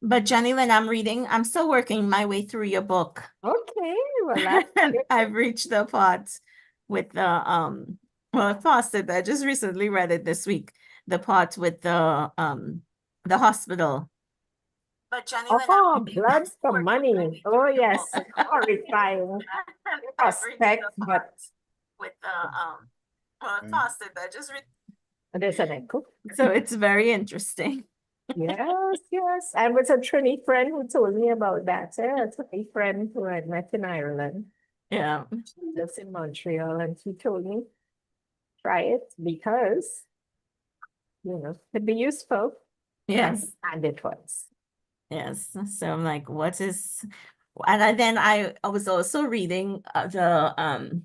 But Jenny, when I'm still working my way through your book. Okay, well, that's And good. I've reached the part with well, I paused it. I just recently read it this week. The part with the hospital. But Jenny, when Oh, I'm blood still for working my money. way Oh, through your book. yes, horrifying And I've reached the prospect, part but with the well, I paused it. I just re there's an echo. so it's very interesting. Yes, yes. I was a Trini friend who told me about that. A Trini friend who I met in Ireland. Yeah. She lives in Montreal, and she told me, try it because, it could be useful. Yes. And it was. Yes. So I'm like, what is, and then I was also reading the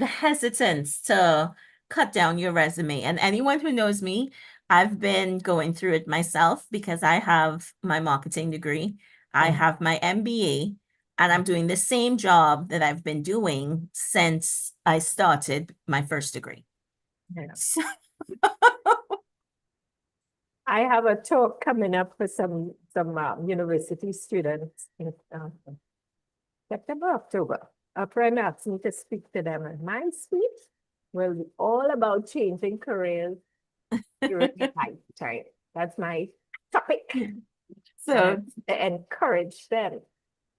hesitance to cut down your resume. And anyone who knows me, I've been going through it myself because I have my marketing degree, I Mm. have my MBA, and I'm doing the same job that I've been doing since I started my first degree. Yeah. So, I have a talk coming up for some university students in September, October. A friend asked me to speak to them, and my speech will be all about changing careers during the lifetime. That's my topic, and so to encourage them.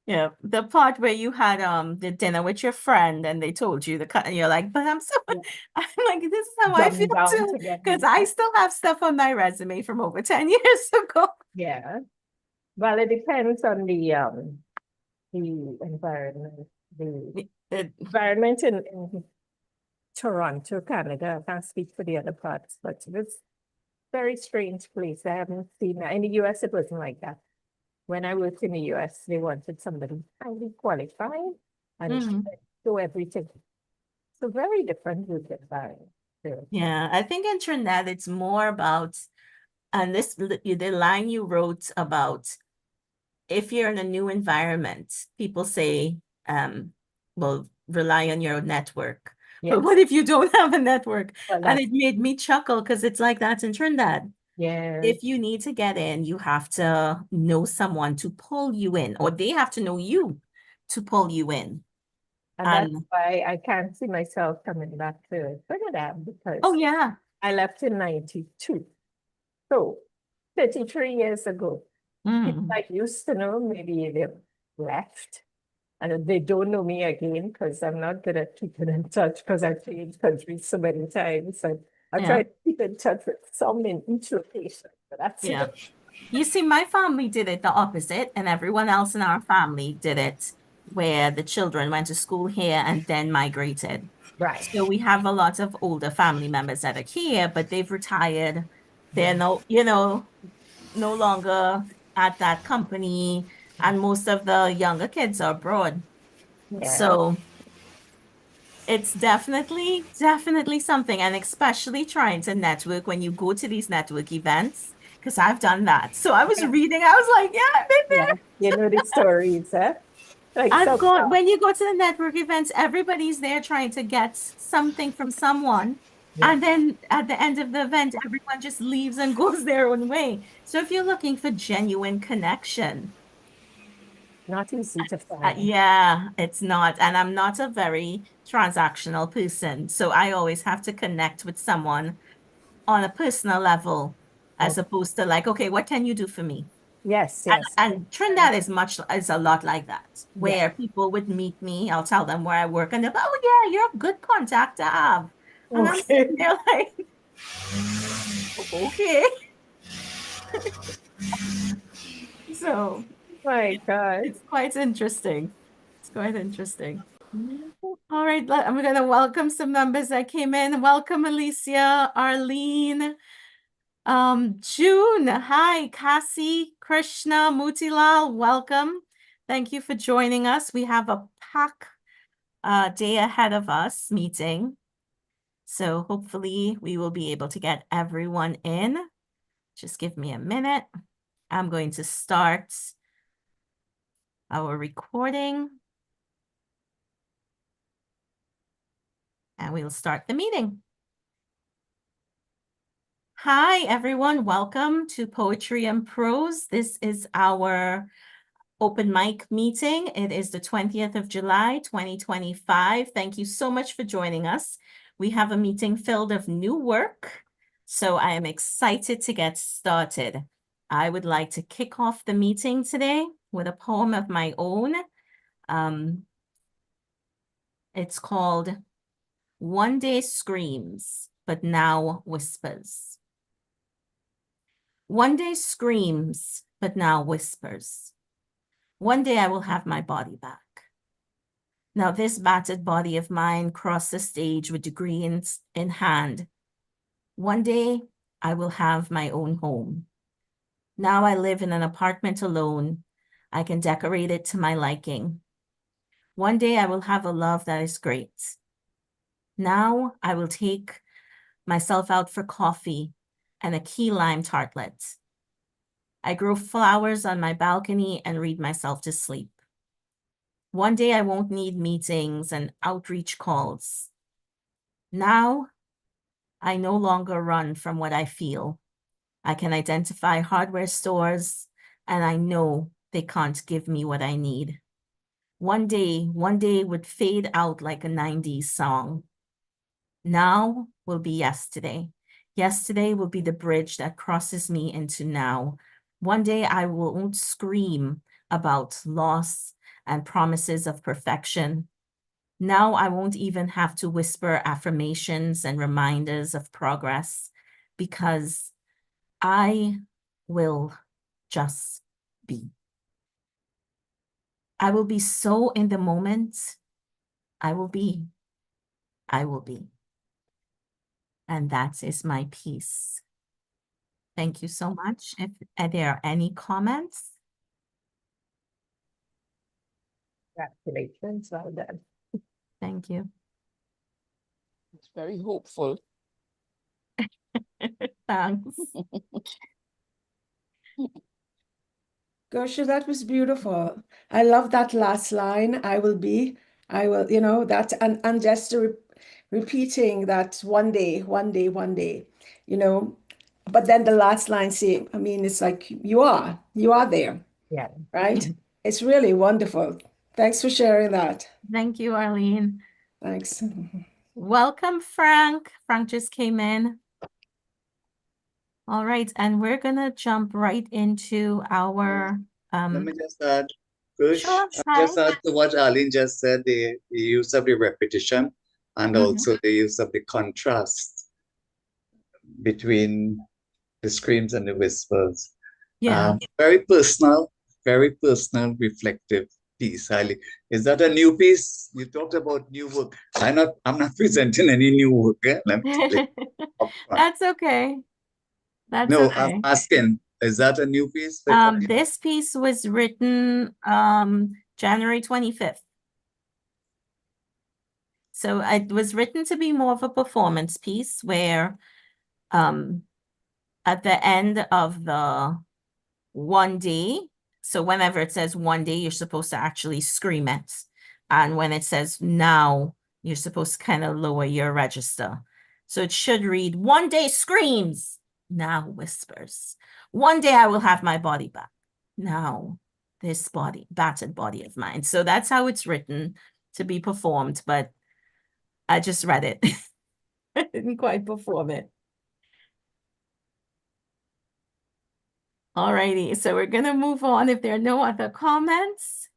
yeah, the part where you had the dinner with your friend and they told you the cut and you're like, but I'm so Yeah. I'm like, this is how I feel Dumb down too. to get Because me. I still have stuff on my resume from over 10 years ago. Yeah. Well, it depends on the environment. The It- environment in Toronto, Canada. I can't speak for the other parts, but it's very strange place. I haven't seen that. In the US, it wasn't like that. When I worked in the US, they wanted somebody highly qualified and mhm. do everything. So very different with environment. So, Yeah, I think internet it's more about and the line you wrote about if you're in a new environment, people say, well, rely on your network. But yes. what if you don't have a network? Well, And that's, it made me chuckle because it's like that's in Trinidad. yeah. If you need to get in, you have to know someone to pull you in, or they have to know you to pull you in. And that's And why I can't see myself coming back to Trinidad oh because yeah. I left in 92. So 33 years ago, people Mm, I used to know, maybe they left. And they don't know me again because I'm not good at keeping in touch because I've changed countries so many times. And I yeah, try to keep in touch with some in each location, but that's yeah. it. You see, my family did it the opposite, and everyone else in our family did it where the children went to school here and then migrated. Right. So we have a lot of older family members that are here, but they've retired. They're no longer at that company, and most of the younger kids are abroad. Yeah. So it's definitely something, and especially trying to network when you go to these network events, because I've done that. So I was Yeah. reading, I was like, yeah, I've been Yeah. there. You know the stories, huh? Like I've some, gone when you go to the network events, everybody's there trying to get something from someone. yeah, And then at the end of the event, everyone just leaves and goes their own way. So if you're looking for genuine connection, not easy to find. yeah, it's not. And I'm not a very transactional person. So I always have to connect with someone on a personal level, as Oh, opposed to like, okay, what can you do for me? yes, yes. And Trinidad is a lot like that, Yeah. where people would meet me. I'll tell them where I work, and they're, oh yeah, you're a good contact to have. And I'm Okay. sitting there like, okay. So My God. it's quite interesting. It's quite interesting. All right, I'm gonna welcome some members that came in. Welcome, Alicia, Arlene, June. Hi, Cassie, Krishna, Mutilal. Welcome. Thank you for joining us. We have a pack day ahead of us meeting. So hopefully we will be able to get everyone in. Just give me a minute. I'm going to start our recording and we'll start the meeting. Hi, everyone. Welcome to Poetry and Prose. This is our open mic meeting. It is the 20th of July, 2025. Thank you so much for joining us. We have a meeting filled of new work, so I am excited to get started. I would like to kick off the meeting today with a poem of my own. It's called One Day Screams, but Now Whispers. One day screams, but now whispers. One day I will have my body back. Now this battered body of mine crossed the stage with degree in hand. One day I will have my own home. Now I live in an apartment alone. I can decorate it to my liking. One day I will have a love that is great. Now I will take myself out for coffee and a key lime tartlet. I grow flowers on my balcony and read myself to sleep. One day I won't need meetings and outreach calls. Now I no longer run from what I feel. I can identify hardware stores and I know they can't give me what I need. One day would fade out like a 90s song. Now will be yesterday. Yesterday will be the bridge that crosses me into now. One day I won't scream about loss and promises of perfection. Now I won't even have to whisper affirmations and reminders of progress because I will just be. I will be so in the moment. I will be. I will be. And that is my piece. Thank you so much. If there are any comments, Congratulations, well done. thank you. It's very hopeful. Thanks. Gosha, that was beautiful. I love that last line. I will be, I will, that, and just repeating that one day, one day, one day, but then the last line say, I mean, it's like you are there, Yeah. right? It's really wonderful. Thanks for sharing that. Thank you, Arlene. Thanks. Welcome, Frank. Frank just came in. All right, and we're gonna jump right into our Let me just add, Kush, sure, just hi. add to what Arlene just said, the use of the repetition and also the use of the contrast between the screams and the whispers. Yeah. Very personal, reflective piece, highly. Is that a new piece? You talked about new work. I'm not presenting any new work. Let me tell you upfront. That's okay. That's No, okay. I'm asking, is that a new piece? This piece was written January 25th. So it was written to be more of a performance piece where at the end of the one day, so whenever it says one day, you're supposed to actually scream it. And when it says now, you're supposed to kind of lower your register. So it should read, one day screams, now whispers. One day I will have my body back. Now this body, battered body of mine. So that's how it's written to be performed, but I just read it. I didn't quite perform it. All righty, so we're gonna move on if there are no other comments.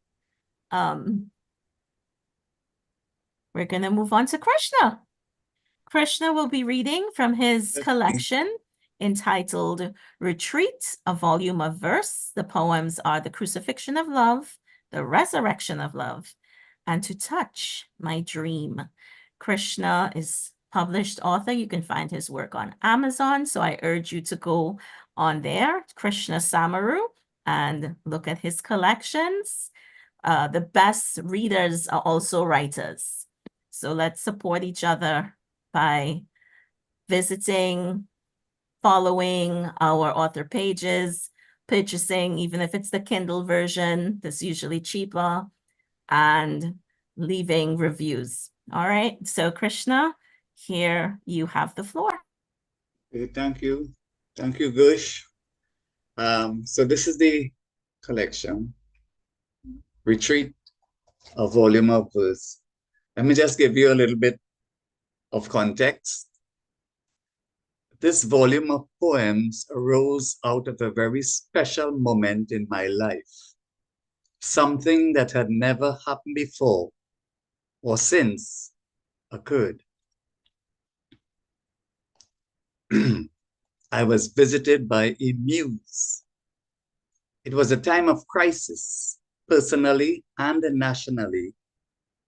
We're gonna move on to Krishna. Krishna will be reading from his collection entitled Retreat, a volume of verse. The poems are The Crucifixion of Love, The Resurrection of Love, and To Touch My Dream. Krishna is published author. You can find his work on Amazon. So I urge you to go on there, Krishna Samaru, and look at his collections. The best readers are also writers. So let's support each other by visiting, following our author pages, purchasing, even if it's the Kindle version, that's usually cheaper, and leaving reviews. All right, so Krishna, here you have the floor. Okay, thank you. Thank you, Gush. So this is the collection, Retreat, a volume of verse. Let me just give you a little bit of context. This volume of poems arose out of a very special moment in my life, something that had never happened before or since occurred. I was visited by a muse. It was a time of crisis, personally and nationally.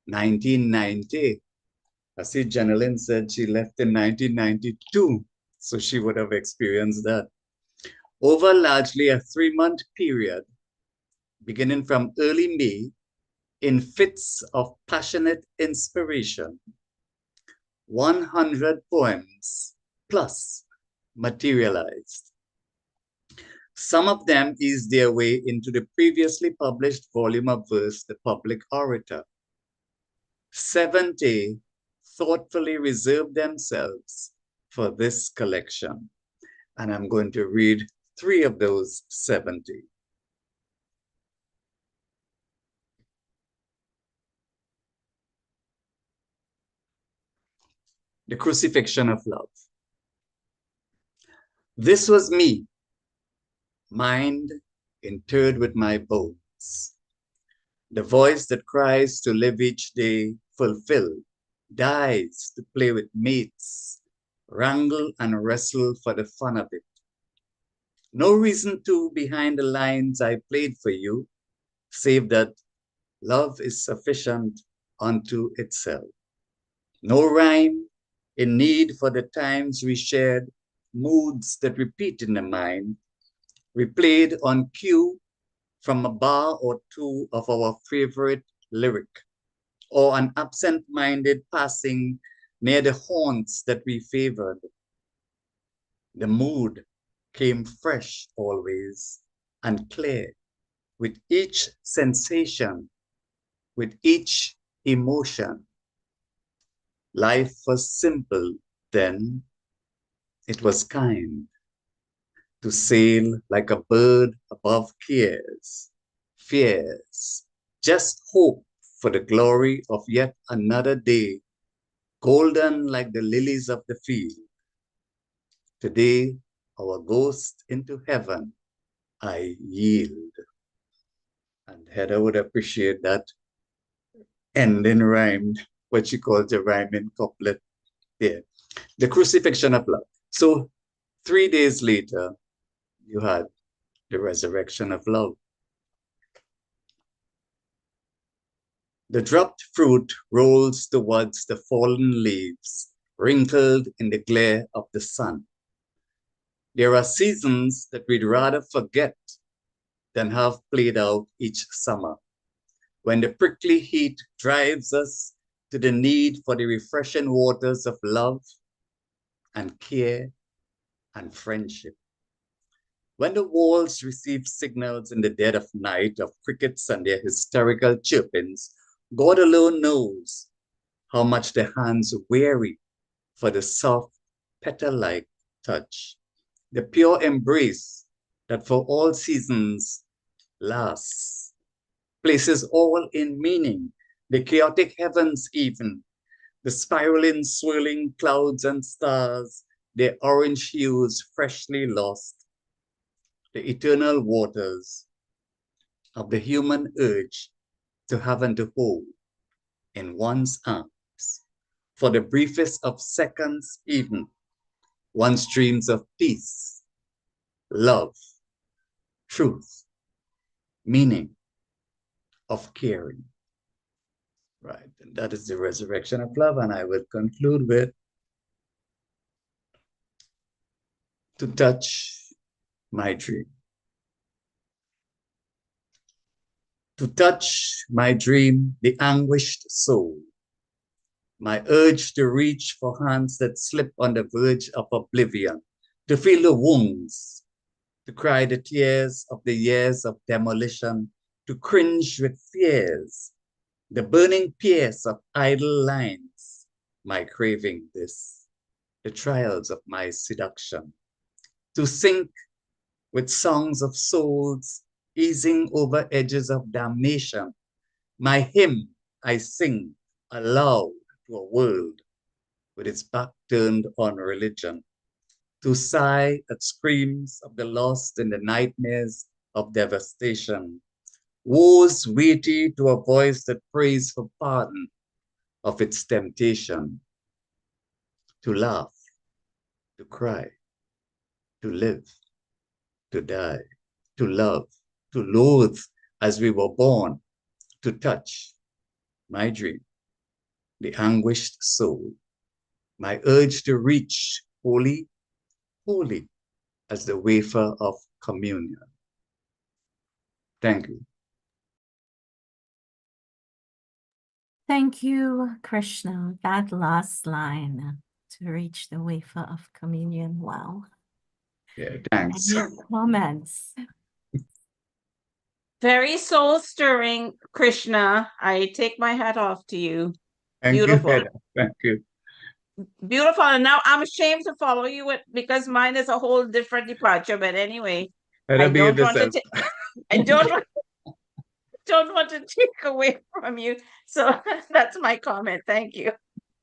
1990. I see Janelyn said she left in 1992, so she would have experienced that. Over largely a 3-month period, beginning from early May, in fits of passionate inspiration, 100 poems plus materialized. Some of them eased their way into the previously published volume of verse, The Public Orator. 70 thoughtfully reserved themselves for this collection. And I'm going to read 3 of those 70. The Crucifixion of Love. This was me, mind interred with my bones. The voice that cries to live each day fulfilled, dies to play with mates, wrangle and wrestle for the fun of it. No reason to behind the lines I played for you, save that love is sufficient unto itself. No rhyme, in need for the times we shared, moods that repeat in the mind, replayed on cue from a bar or two of our favorite lyric, or an absent-minded passing near the haunts that we favored. The mood came fresh always and clear, with each sensation, with each emotion. Life was simple then, it was kind, to sail like a bird above cares, fears, just hope for the glory of yet another day, golden like the lilies of the field. Today, our ghost into heaven, I yield. And Heather would appreciate that ending rhymed, what she calls a rhyming couplet there. The Crucifixion of Love. So 3 days later, you had the resurrection of love. The dropped fruit rolls towards the fallen leaves, wrinkled in the glare of the sun. There are seasons that we'd rather forget than have played out each summer, when the prickly heat drives us to the need for the refreshing waters of love and care and friendship. When the walls receive signals in the dead of night of crickets and their hysterical chirpings, God alone knows how much the hands weary for the soft, petal-like touch, the pure embrace that for all seasons lasts, places all in meaning, the chaotic heavens even, the spiraling, swirling clouds and stars, their orange hues freshly lost, the eternal waters of the human urge to have and to hold in one's arms. For the briefest of seconds even, one dreams of peace, love, truth, meaning, of caring. Right, and that is the resurrection of love, and I will conclude with to touch my dream. To touch my dream, the anguished soul, my urge to reach for hands that slip on the verge of oblivion, to feel the wounds, to cry the tears of the years of demolition, to cringe with fears, the burning pierce of idle lines, my craving this, the trials of my seduction, to sink with songs of souls, easing over edges of damnation. My hymn I sing aloud to a world with its back turned on religion, to sigh at screams of the lost in the nightmares of devastation, woes weighty to a voice that prays for pardon of its temptation, to laugh, to cry, to live, to die, to love, to loathe as we were born, to touch, my dream, the anguished soul, my urge to reach holy, holy as the wafer of communion. Thank you. Thank you, Krishna. That last line, to reach the wafer of communion. Wow. Yeah, thanks. Any comments? Very soul stirring, Krishna. I take my hat off to you. Thank you, Beautiful. Heather. Thank you. Beautiful. And now I'm ashamed to follow you with, because mine is a whole different departure. But anyway, Heather, I behave don't want to yourself. I don't want to take away from you. So that's my comment. Thank you.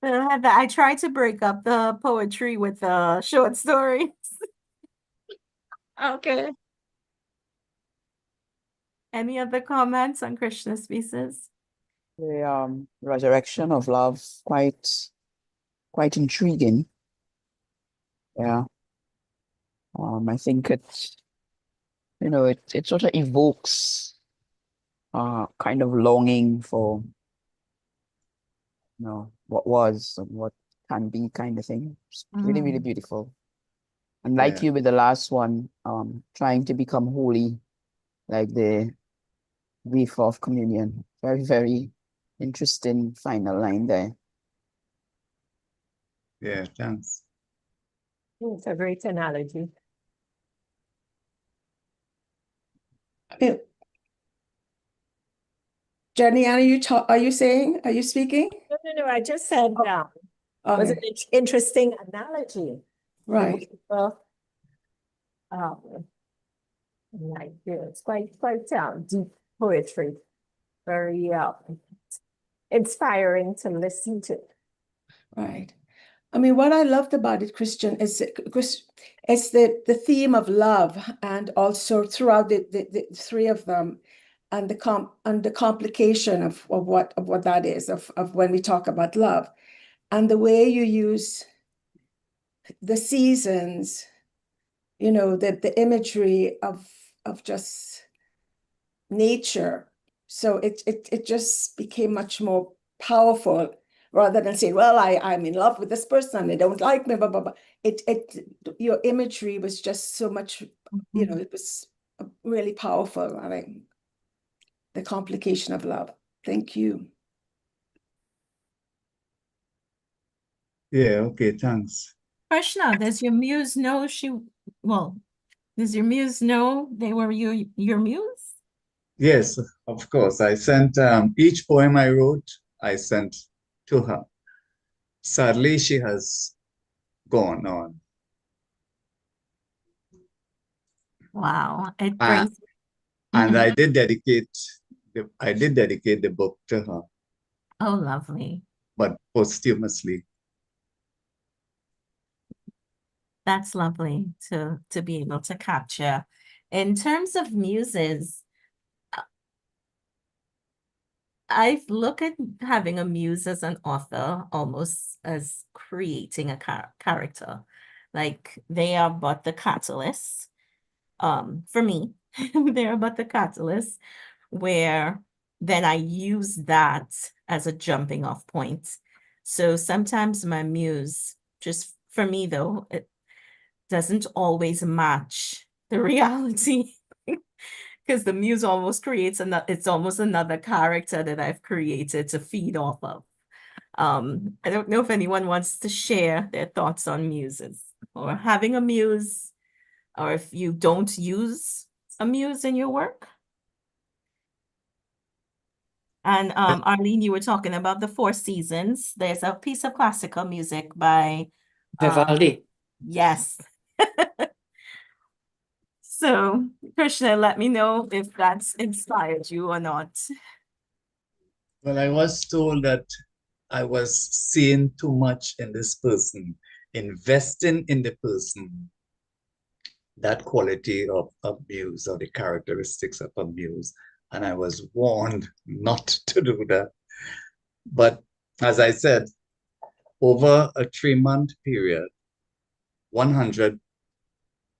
Heather, I tried to break up the poetry with the short stories. Okay. Any other comments on Krishna's pieces? The resurrection of love, quite intriguing. Yeah. I think it sort of evokes kind of longing for what was and what can be kind of thing. It's really, really beautiful. And like Yeah. you with the last one, trying to become holy, like the wafer of communion. Very, very interesting final line there. Yeah, thanks. It's a great analogy. Jenny, are you speaking? No, I just said, was Okay, an interesting analogy. right. Like, yeah, it's quite deep poetry. Very inspiring to listen to. Right. I mean, what I loved about it, Christian, is it's the theme of love, and also throughout the three of them, and the complication of what that is, of when we talk about love, and the way you use the seasons, the imagery of just nature. So it just became much more powerful, rather than saying, well, I'm in love with this person, they don't like me, blah, blah, blah. Your imagery was just so much, it was really powerful. I mean, the complication of love. Thank you. Yeah, okay, thanks. Krishna, does your muse know does your muse know they were your muse? Yes, of course. I sent each poem I wrote, I sent to her. Sadly, she has gone on. Wow, it Uh, brings. and Mhm. I did dedicate the book to her, Oh, lovely. but posthumously. That's lovely to be able to capture. In terms of muses, I look at having a muse as an author almost as creating a character. Like they are but the catalyst. For me, they are but the catalyst, where then I use that as a jumping off point. So sometimes my muse, just for me though, it doesn't always match the reality. Because the muse almost creates it's almost another character that I've created to feed off of. I don't know if anyone wants to share their thoughts on muses or having a muse, or if you don't use a muse in your work. And Arlene, you were talking about the Four Seasons. There's a piece of classical music by Vivaldi. Yes. So, Krishna, let me know if that's inspired you or not. Well, I was told that I was seeing too much in this person, investing in the person, that quality of abuse or the characteristics of abuse. And I was warned not to do that. But as I said, over a 3-month period, 100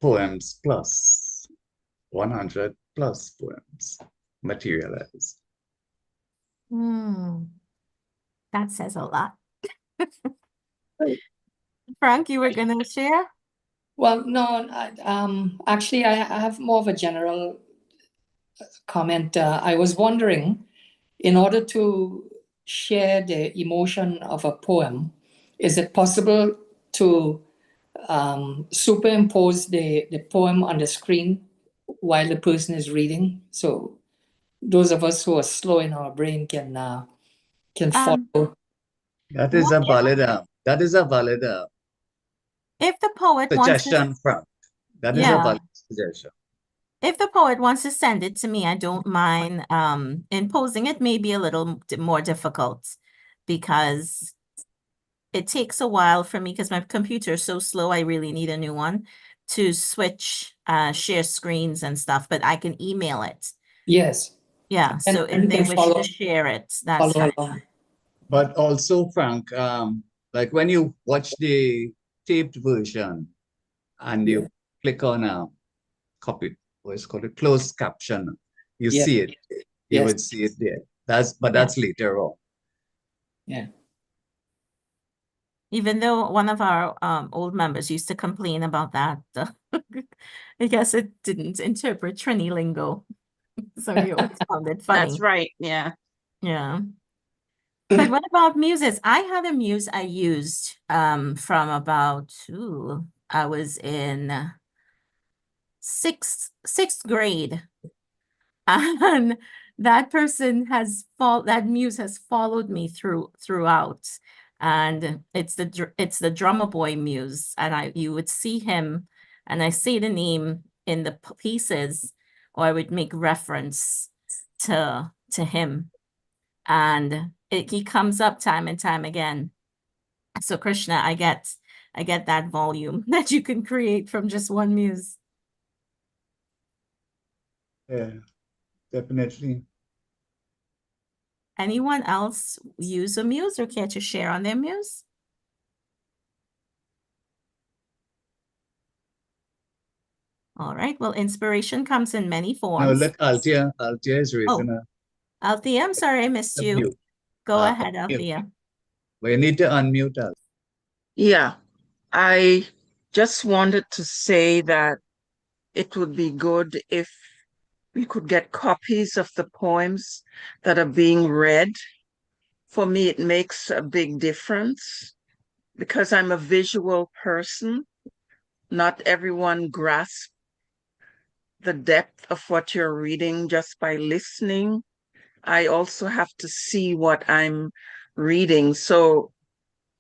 poems plus, 100 plus poems materialized. That says a lot. Frank, you were going to share? Well, no, actually, I have more of a general comment. I was wondering, in order to share the emotion of a poem, is it possible to superimpose the poem on the screen while the person is reading? So those of us who are slow in our brain can follow. That is a valid if the poet wants to, suggestion, Frank. That is a yeah, valid suggestion. if the poet wants to send it to me, I don't mind. Imposing it may be a little more difficult because it takes a while for me because my computer is so slow. I really need a new one to switch, share screens and stuff, but I can email it. Yes. Yeah. So And if they can wish follow, to share it, that's follow fine. along. But also, Frank, like when you watch the taped version and you click on a copy, what's called a closed caption, you Yeah. see it. You Yes. would see it there. That's later on. Yeah. Even though one of our old members used to complain about that, I guess it didn't interpret Trini lingo. So he always found it funny. That's right. Yeah. Yeah. But what about muses? I had a muse I used from about I was in sixth grade. And that person that muse has followed me throughout. And it's the drummer boy muse. And you would see him, and I say the name in the pieces, or I would make reference to him. And he comes up time and time again. So Krishna, I get that volume that you can create from just one muse. Yeah, definitely. Anyone else use a muse or care to share on their muse? All right. Well, inspiration comes in many No, forms. look, Althea is raising Oh, Althea, I'm sorry I missed a you. mute. Go ahead, Unmute. Althea. Well, you need to unmute us. Yeah. I just wanted to say that it would be good if we could get copies of the poems that are being read. For me, it makes a big difference because I'm a visual person. Not everyone grasps the depth of what you're reading just by listening. I also have to see what I'm reading. So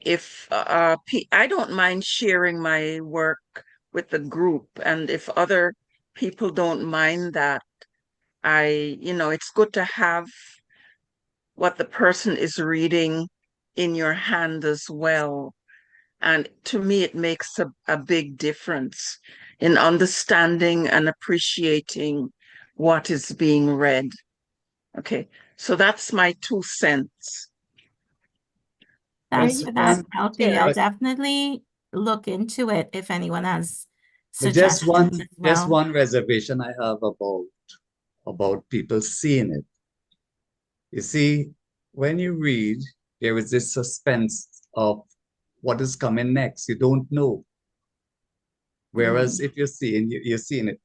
if I don't mind sharing my work with the group, and if other people don't mind that, it's good to have what the person is reading in your hand as well. And to me, it makes a big difference in understanding and appreciating what is being read. Okay, so that's my 2 cents. Thanks Yes, for that, one, Althea. I'll but definitely look into it if anyone has but suggestions as just well. one reservation I have about people seeing it. You see, when you read, there is this suspense of what is coming next. You don't know. Whereas if you're seeing it.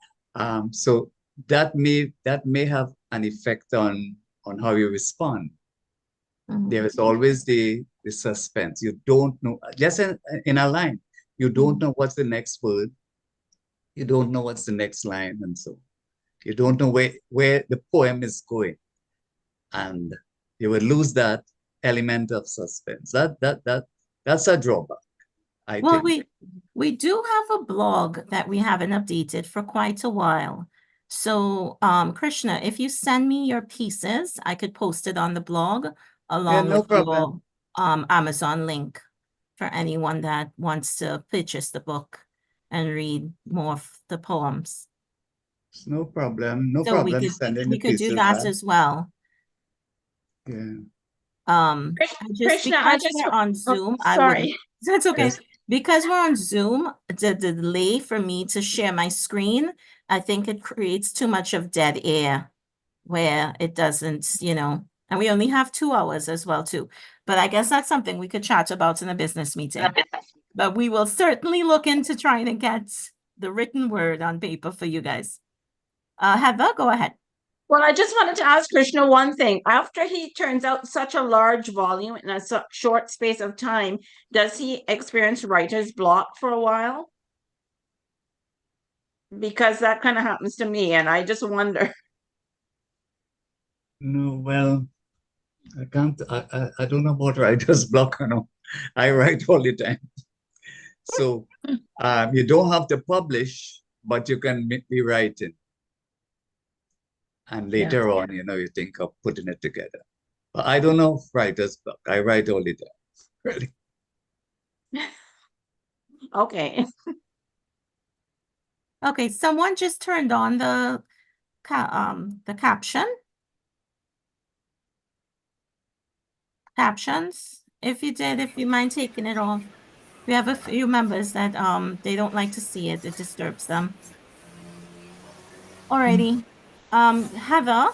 So that may have an effect on how you respond. There is always the suspense. You don't know. Just in a line, you don't know what's the next word. You don't know what's the next line, and so you don't know where the poem is going, and you would lose that element of suspense. That's a drawback. I Well, think. we do have a blog that we haven't updated for quite a while. So, Krishna, if you send me your pieces, I could post it on the blog Yeah, along no with problem. your Amazon link for anyone that wants to purchase the book and read more of the poems. No problem. No So problem sending the we could do pieces that out. as well. Yeah. Krishna, I Because just, we're on oh, Zoom, I would, sorry. that's okay. Yes. Because we're on Zoom, the delay for me to share my screen, I think it creates too much of dead air where it doesn't, and we only have 2 hours as well too. But I guess that's something we could chat about in a business meeting. But we will certainly look into trying to get the written word on paper for you guys. Heather, go ahead. Well, I just wanted to ask Krishna one thing. After he turns out such a large volume in a short space of time, does he experience writer's block for a while? Because that kind of happens to me, and I just wonder. No, well, I can't, I don't know about writer's block, I write all the time. So you don't have to publish, but you can be writing. And later on, you think of putting it together. But I don't know writer's block. I write all the time, really. Okay. Okay, someone just turned on the captions. If you mind taking it off. We have a few members that they don't like to see it. It disturbs them. Alrighty. Heather,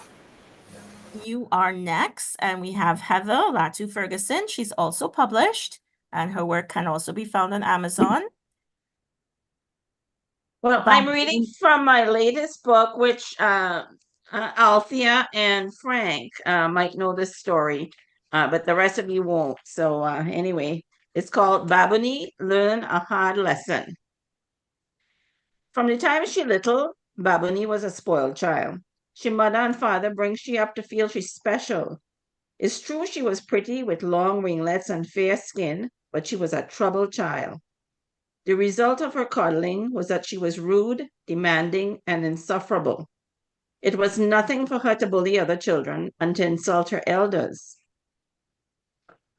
you are next, and we have Heather Latu Ferguson. She's also published, and her work can also be found on Amazon. Well, I'm reading from my latest book, which Althea and Frank might know this story, but the rest of you won't. So anyway, it's called Babuni Learn a Hard Lesson. From the time she little, Babuni was a spoiled child. She mother and father bring she up to feel she's special. It's true she was pretty with long ringlets and fair skin, but she was a troubled child. The result of her coddling was that she was rude, demanding, and insufferable. It was nothing for her to bully other children and to insult her elders.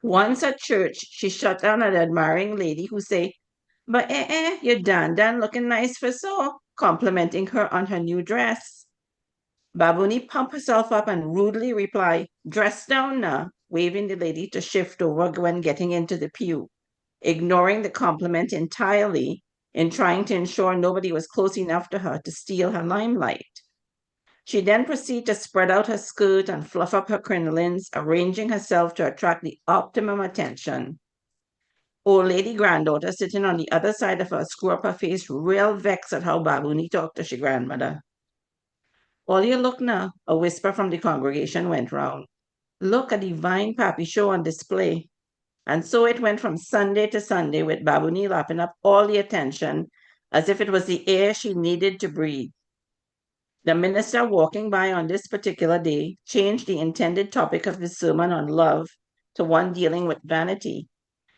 Once at church, she shut down an admiring lady who said, "But you're Dan looking nice for so," complimenting her on her new dress. Babuni pumped herself up and rudely replied, "Dress down now," waving the lady to shift over when getting into the pew, ignoring the compliment entirely in trying to ensure nobody was close enough to her to steal her limelight. She then proceeded to spread out her skirt and fluff up her crinolines, arranging herself to attract the optimum attention. Old lady granddaughter sitting on the other side of her screw up her face, real vexed at how Babuni talked to she grandmother. "All you look now," a whisper from the congregation went round. "Look at the divine pappy show on display." And so it went from Sunday to Sunday with Babuni lapping up all the attention as if it was the air she needed to breathe. The minister walking by on this particular day changed the intended topic of his sermon on love to one dealing with vanity,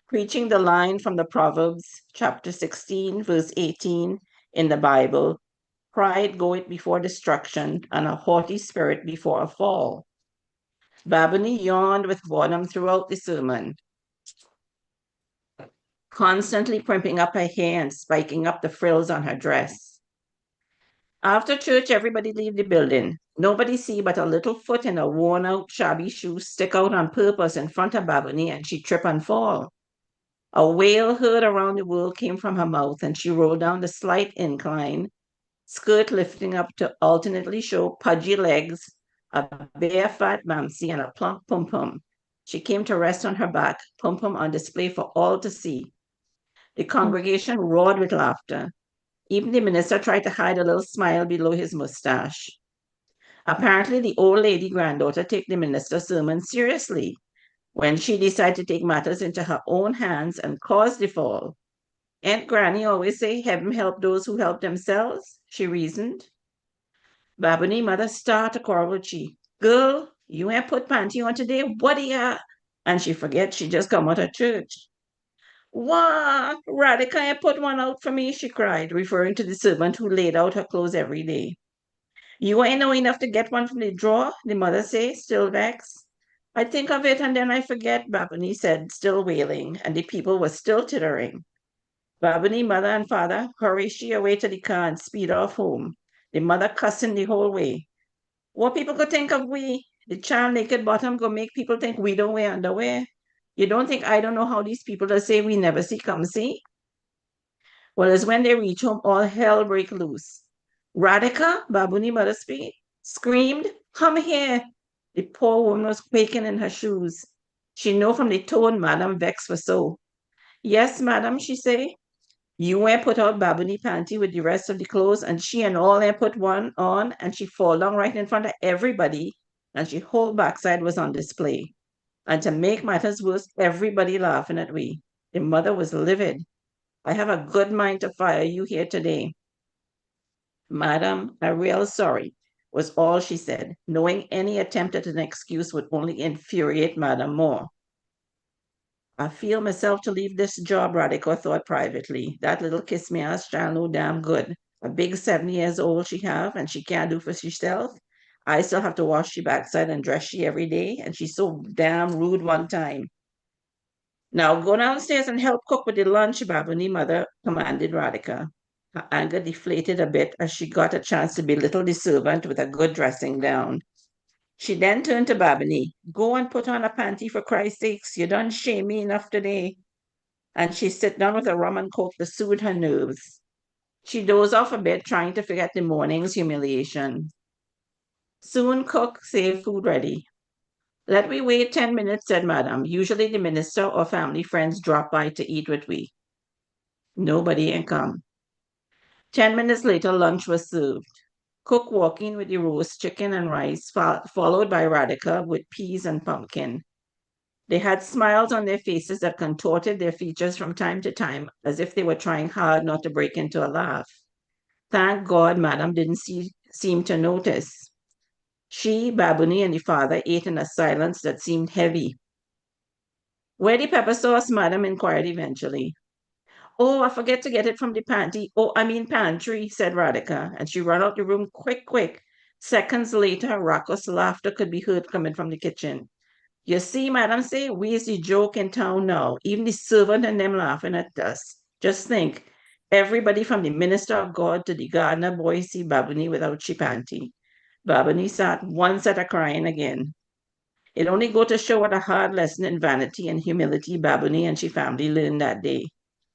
preaching the line from the Proverbs chapter 16, verse 18 in the Bible, "Pride goeth before destruction, and a haughty spirit before a fall." Babuni yawned with boredom throughout the sermon, constantly primping up her hair and spiking up the frills on her dress. After church, everybody leave the building. Nobody see but a little foot in a worn-out, shabby shoe stick out on purpose in front of Babuni, and she trip and fall. A wail heard around the world came from her mouth, and she rolled down the slight incline, skirt lifting up to alternately show pudgy legs, a bare fat mamsie, and a plump pum-pum. She came to rest on her back, pum-pum on display for all to see. The congregation roared with laughter. Even the minister tried to hide a little smile below his mustache. Apparently, the old lady granddaughter took the minister's sermon seriously when she decided to take matters into her own hands and cause the fall. "Aunt Granny always say, 'Heaven help those who help themselves,'" she reasoned. Babuni mother start to quarrel with she. "Girl, you ain't put panty on today. What do ya?" And she forget she just come out of church. "Wah, Radhika, you put one out for me," she cried, referring to the servant who laid out her clothes every day. "You ain't know enough to get one from the drawer," the mother said, still vexed. "I think of it and then I forget," Babuni said, still wailing, and the people were still tittering. Babuni, mother and father, hurried she away to the car and speed off home, the mother cussing the whole way. "What people could think of we? The child naked bottom go make people think we don't wear underwear. You don't think I don't know how these people that say we never see come see?" Well, as when they reach home, all hell break loose. "Radhika," Babuni mother screamed, "come here." The poor woman was quaking in her shoes. She knew from the tone Madam vexed for so. "Yes, madam," she say. "You ain't put out Babuni panty with the rest of the clothes, and she and all ain't put one on, and she fall down right in front of everybody, and she whole backside was on display. And to make matters worse, everybody laughing at we." The mother was livid. "I have a good mind to fire you here today." "Madam, I'm real sorry," was all she said, knowing any attempt at an excuse would only infuriate Madam more. "I feel myself to leave this job," Radhika thought privately. "That little kiss me ass child no damn good. A big 70 years old she have, and she can't do for herself. I still have to wash she backside and dress she every day, and she's so damn rude one time." "Now go downstairs and help cook with the lunch," Babuni mother commanded Radhika. Her anger deflated a bit as she got a chance to belittle the servant with a good dressing down. She then turned to Babuni. "Go and put on a panty for Christ's sakes. You done shame me enough today." And she sit down with a rum and coke to soothe her nerves. She dozed off a bit, trying to forget the morning's humiliation. Soon cook saved food ready. "Let we wait 10 minutes," said Madam. "Usually the minister or family friends drop by to eat with we." Nobody had come. 10 minutes later, lunch was served. Cook walking with the roast chicken and rice, followed by Radhika with peas and pumpkin. They had smiles on their faces that contorted their features from time to time, as if they were trying hard not to break into a laugh. Thank God Madam didn't seem to notice. She, Babuni, and the father ate in a silence that seemed heavy. "Where the pepper sauce?" Madam inquired eventually. "Oh, I forget to get it from the pantry," said Radhika, and she ran out the room quick, quick. Seconds later, raucous laughter could be heard coming from the kitchen. "You see," Madam say, "we is the joke in town now. Even the servant and them laughing at us. Just think, everybody from the minister of God to the gardener boy see Babuni without she panty." Babuni sat one set of crying again. It only go to show what a hard lesson in vanity and humility Babuni and she family learned that day.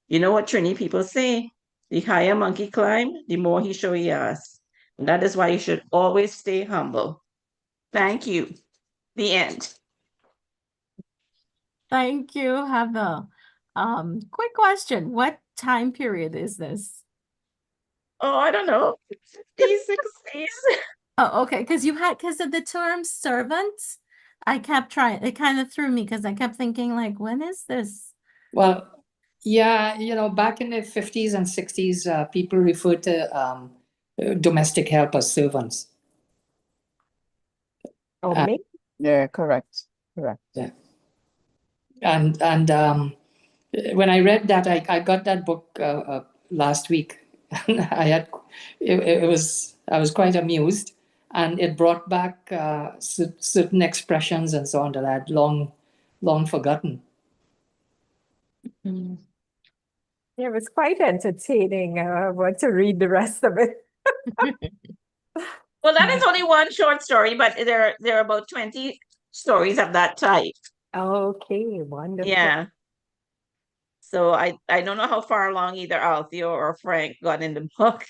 You know what Trini people say? The higher monkey climb, the more he show he ass. And that is why you should always stay humble. Thank you. The end. Thank you, Heather. Quick question. What time period is this? Oh, I don't know. 50s, 60s. Oh, okay. Because of the term servants, I kept trying. It kind of threw me because I kept thinking, like, when is this? Well, yeah, back in the 50s and 60s, people referred to domestic help as servants. Oh, Uh, me? Yeah, correct. Correct. Yeah. And when I read that, I got that book last week. And I was quite amused, and it brought back certain expressions and so on that I had long forgotten. Yeah, it was quite entertaining. I want to read the rest of it. Well, that is only one short story, but there are about 20 stories of that type. Okay, wonderful. Yeah. So I don't know how far along either Althea or Frank got in the book.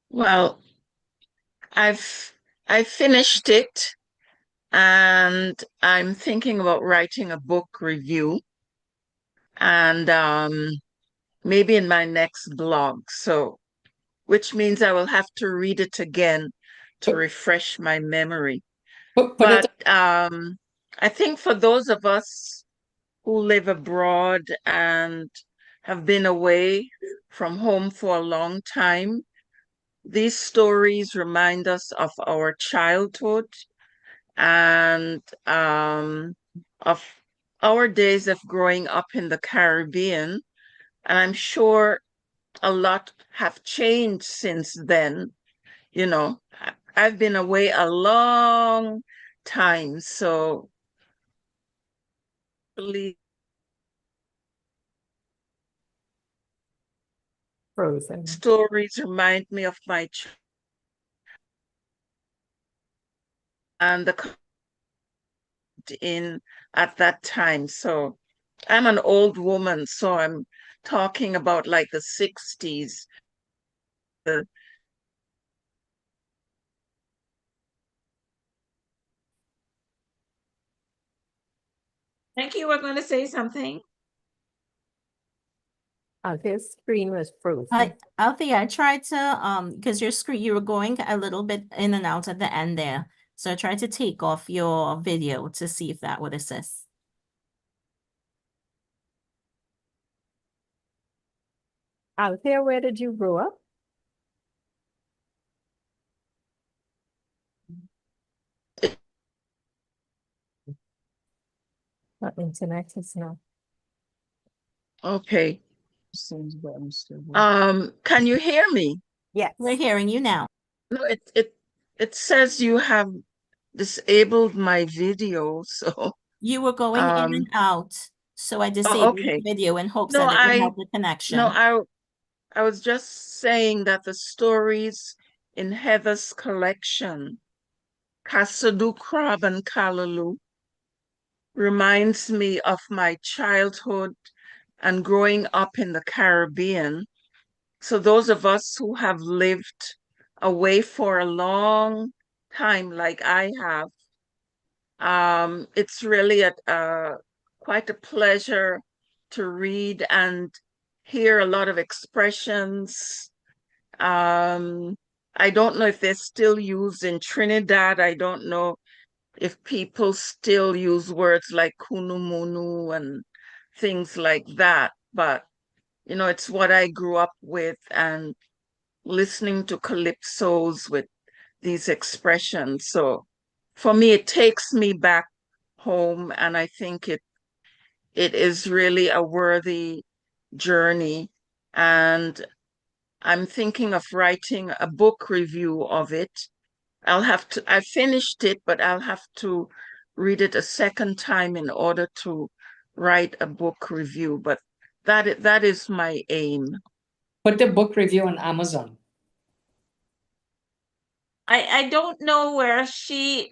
Well, I've finished it, and I'm thinking about writing a book review, and maybe in my next blog. So, which means I will have to read it again to refresh my memory. But I think for those of us who live abroad and have been away from home for a long time, these stories remind us of our childhood and of our days of growing up in the Caribbean, and I'm sure a lot have changed since then. You know, I've been away a long time, so really Frozen. stories remind me of my and the in at that time. So I'm an old woman, so I'm talking about like the 60s. The Thank you. We're going to say something. His screen was frozen. Althea, I tried to because your screen you were going a little bit in and out at the end there. So I tried to take off your video to see if that would assist. Althea, where did you grow up? Our internet is not. okay. Seems but I'm still here. Can you hear me? Yes. We're hearing you now. No, it says you have disabled my video, so You were going in and out, so I disabled the okay. video in hopes No, that it would I help the connection. no, I was just saying that the stories in Heather's collection, Kasadu Crab and Callaloo, reminds me of my childhood and growing up in the Caribbean. So those of us who have lived away for a long time, like I have, it's really quite a pleasure to read and hear a lot of expressions. I don't know if they're still used in Trinidad. I don't know if people still use words like kunumunu and things like that. But, you know, it's what I grew up with, and listening to calypsos with these expressions. So for me, it takes me back home, and I think it is really a worthy journey. And I'm thinking of writing a book review of it. I finished it, but I'll have to read it a second time in order to write a book review. But that is my aim. Put the book review on Amazon. I don't know where she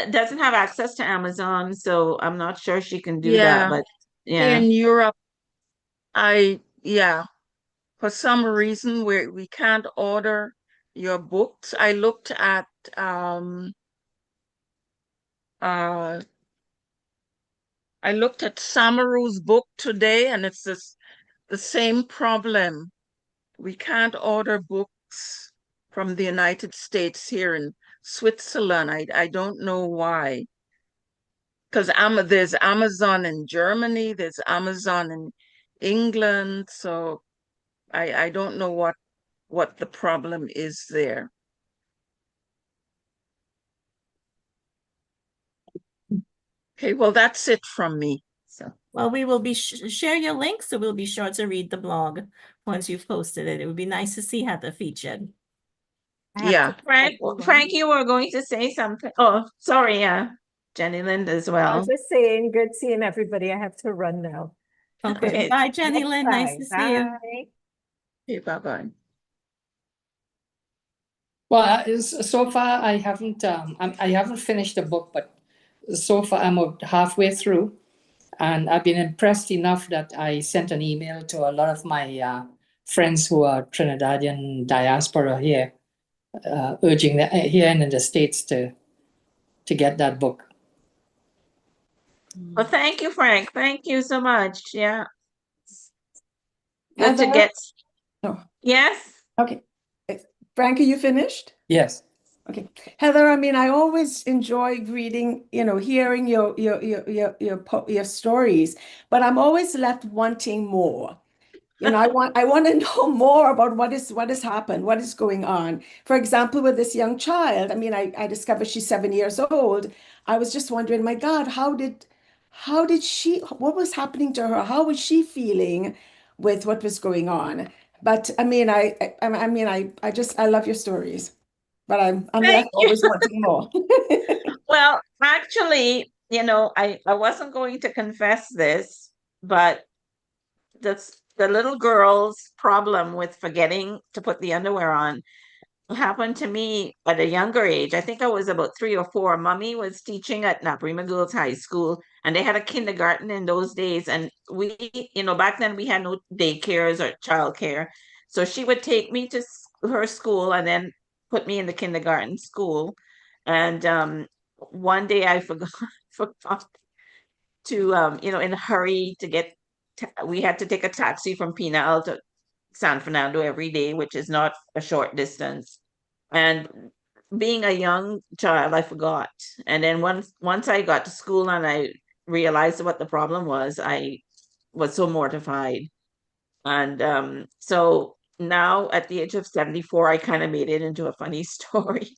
doesn't have access to Amazon, so I'm not sure she can do that, Yeah, but here yeah. in Europe, yeah, for some reason we can't order your books. Um uh I looked at Samaru's book today, and it's the same problem. We can't order books from the United States here in Switzerland. I don't know why. Because there's Amazon in Germany, there's Amazon in England, so I don't know what the problem is there. Okay, well, that's it from me. So Well, we will be share your link, so we'll be sure to read the blog once you've posted it. It would be nice to see Heather featured. yeah. Frank, you were going to say something. Oh, sorry, yeah. Jenny Lind as I well. was just saying, good seeing everybody. I have to run now. Okay. Okay. Bye, Jenny Next Lynn. Nice time. to see you. Bye. Okay, bye-bye. Well, so far I haven't finished the book, but so far I'm about halfway through, and I've been impressed enough that I sent an email to a lot of my friends who are Trinidadian diaspora here, urging them here in the States to get that book. Well, thank you, Frank. Thank you so much. Yeah. Good to Heather? get. No. Yes. Okay. Frankie, you finished? Yes. Okay. Heather, I mean, I always enjoy reading, hearing your stories, but I'm always left wanting more. I want to know more about what has happened, what is going on. For example, with this young child, I mean, I discovered she's 7 years old. I was just wondering, my God, what was happening to her? How was she feeling with what was going on? But I mean, I love your stories, but I'm Thank left you. always wanting more. Well, actually, I wasn't going to confess this, but the little girl's problem with forgetting to put the underwear on happened to me at a younger age. I think I was about 3 or 4. Mommy was teaching at Naparima Girls High School, and they had a kindergarten in those days. And back then we had no daycares or childcare. So she would take me to her school and then put me in the kindergarten school. And one day I forgot, forgot to, in a hurry to get, we had to take a taxi from Pinal to San Fernando every day, which is not a short distance. And being a young child, I forgot. And then once I got to school and I realized what the problem was, I was so mortified. And so now at the age of 74, I kind of made it into a funny story.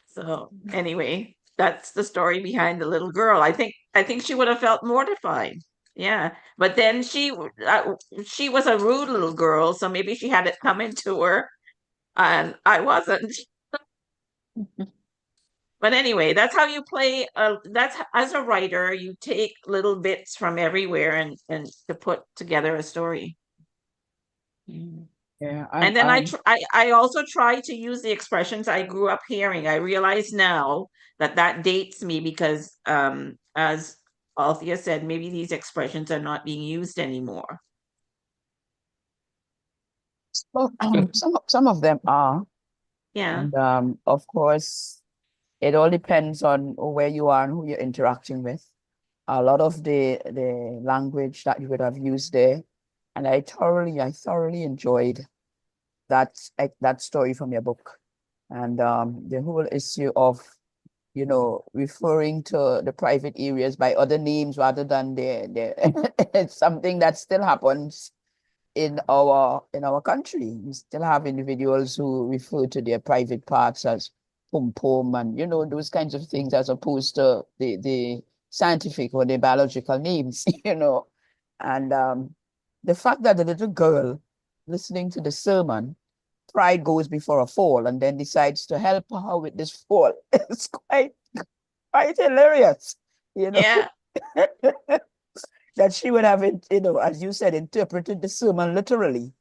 So anyway, that's the story behind the little girl. I think she would have felt mortified. Yeah, but then she was a rude little girl, so maybe she had it coming to her, and I wasn't. But anyway, that's how you play. That's as a writer, you take little bits from everywhere and to put together a story. Yeah, And then I also try to use the expressions I grew up hearing. I realize now that dates me because, as Althea said, maybe these expressions are not being used anymore. some of them are, Yeah. and of course, it all depends on where you are and who you're interacting with. A lot of the language that you would have used there, and I thoroughly enjoyed that story from your book, and the whole issue of referring to the private areas by other names rather than their it's something that still happens in our country. We still have individuals who refer to their private parts as pum pum and those kinds of things, as opposed to the scientific or the biological names, And the fact that the little girl listening to the sermon, pride goes before a fall, and then decides to help her with this fall. It's quite hilarious, you know. Yeah. That she would have it, as you said, interpreted the sermon literally,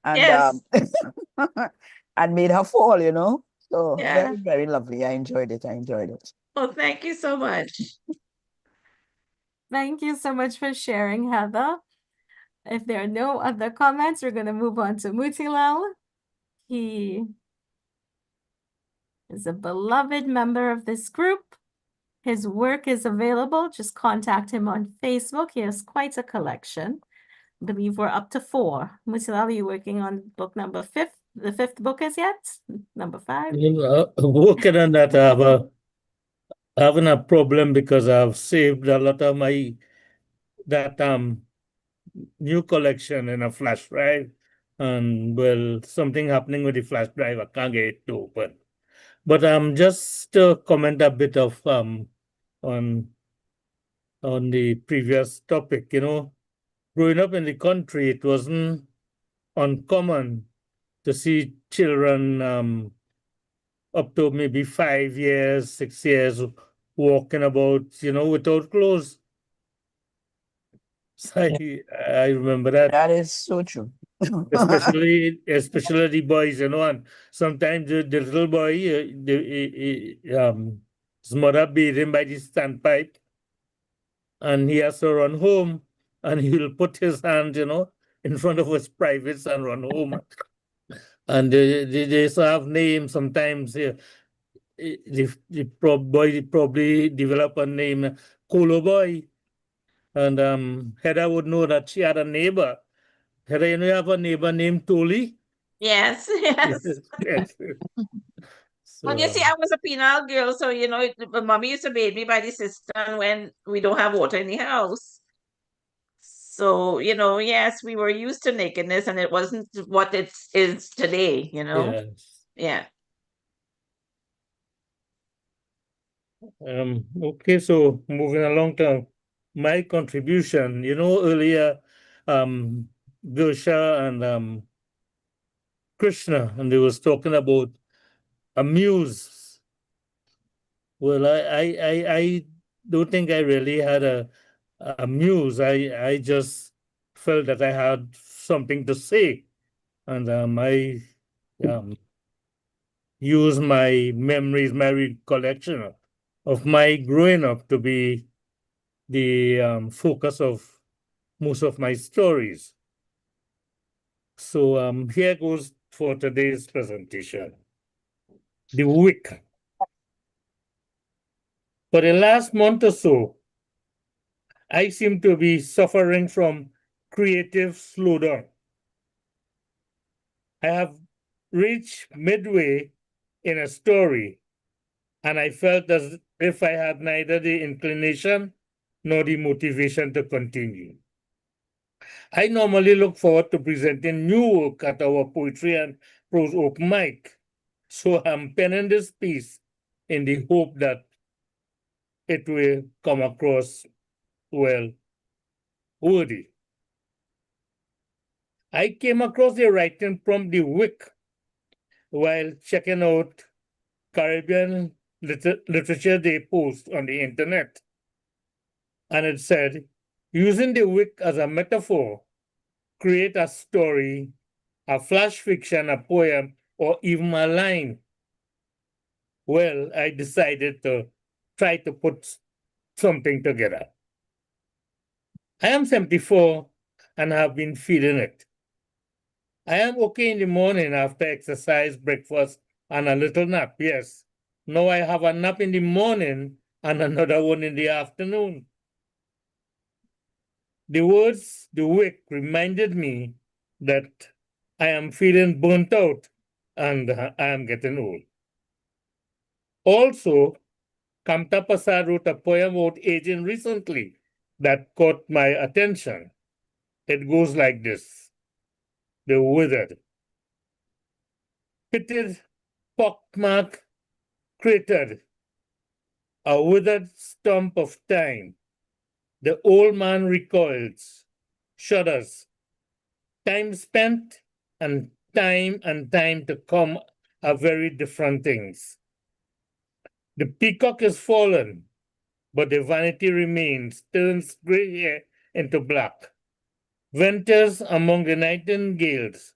and Yes. and made her fall, So Yeah. very, very lovely. I enjoyed it. I enjoyed it. Well, thank you so much. Thank you so much for sharing, Heather. If there are no other comments, we're going to move on to Mutilal. He is a beloved member of this group. His work is available. Just contact him on Facebook. He has quite a collection. I believe we're up to 4. Mutilal, are you working on book number 5? The 5th book as yet? Number 5? Working on that, having a problem because I've saved a lot of that new collection in a flash drive, and well, something happening with the flash drive. I can't get it to open. But just to comment a bit of on the previous topic, growing up in the country, it wasn't uncommon to see children up to maybe 5 years, 6 years walking about, without clothes. So I remember that. That is so true. Especially the boys, and sometimes the little boy, his mother beat him by the standpipe, and he has to run home, and he will put his hand, in front of his privates and run home. And they also have names sometimes. The boy probably develop a name, Colo Boy. And Heather would know that she had a neighbor. Heather, you have a neighbor named Toli? Yes. Yes. Yes. Well, you see, I was a penal girl, so mommy used to bathe me by the cistern when we don't have water in the house. So, yes, we were used to nakedness, and it wasn't what it is today, Yes. Yeah. Okay, so moving along to my contribution. Earlier, Gersha and Krishna, and they was talking about a muse. Well, I don't think I really had a muse. I just felt that I had something to say, and I used my memories, my recollection of my growing up to be the focus of most of my stories. So here goes for today's presentation. The wick. For the last month or so, I seem to be suffering from creative slowdown. I have reached midway in a story, and I felt as if I had neither the inclination nor the motivation to continue. I normally look forward to presenting new work at our poetry and prose open mic. So I'm penning this piece in the hope that it will come across well, worthy. I came across the writing from the Wick while checking out Caribbean Literature Day post on the internet. And it said, using the Wick as a metaphor, create a story, a flash fiction, a poem, or even a line. Well, I decided to try to put something together. I am 74 and have been feeling it. I am okay in the morning after exercise, breakfast, and a little nap, yes. Now I have a nap in the morning and another one in the afternoon. The words, the wick, reminded me that I am feeling burnt out and I am getting old. Also, Kamta Prasad wrote a poem about aging recently that caught my attention. It goes like this: The withered, pitted, pockmarked, cratered, a withered stump of time. The old man recoils, shudders. Time spent and time to come are very different things. The peacock is fallen, but the vanity remains, turns gray hair into black. Venters among the nightingales,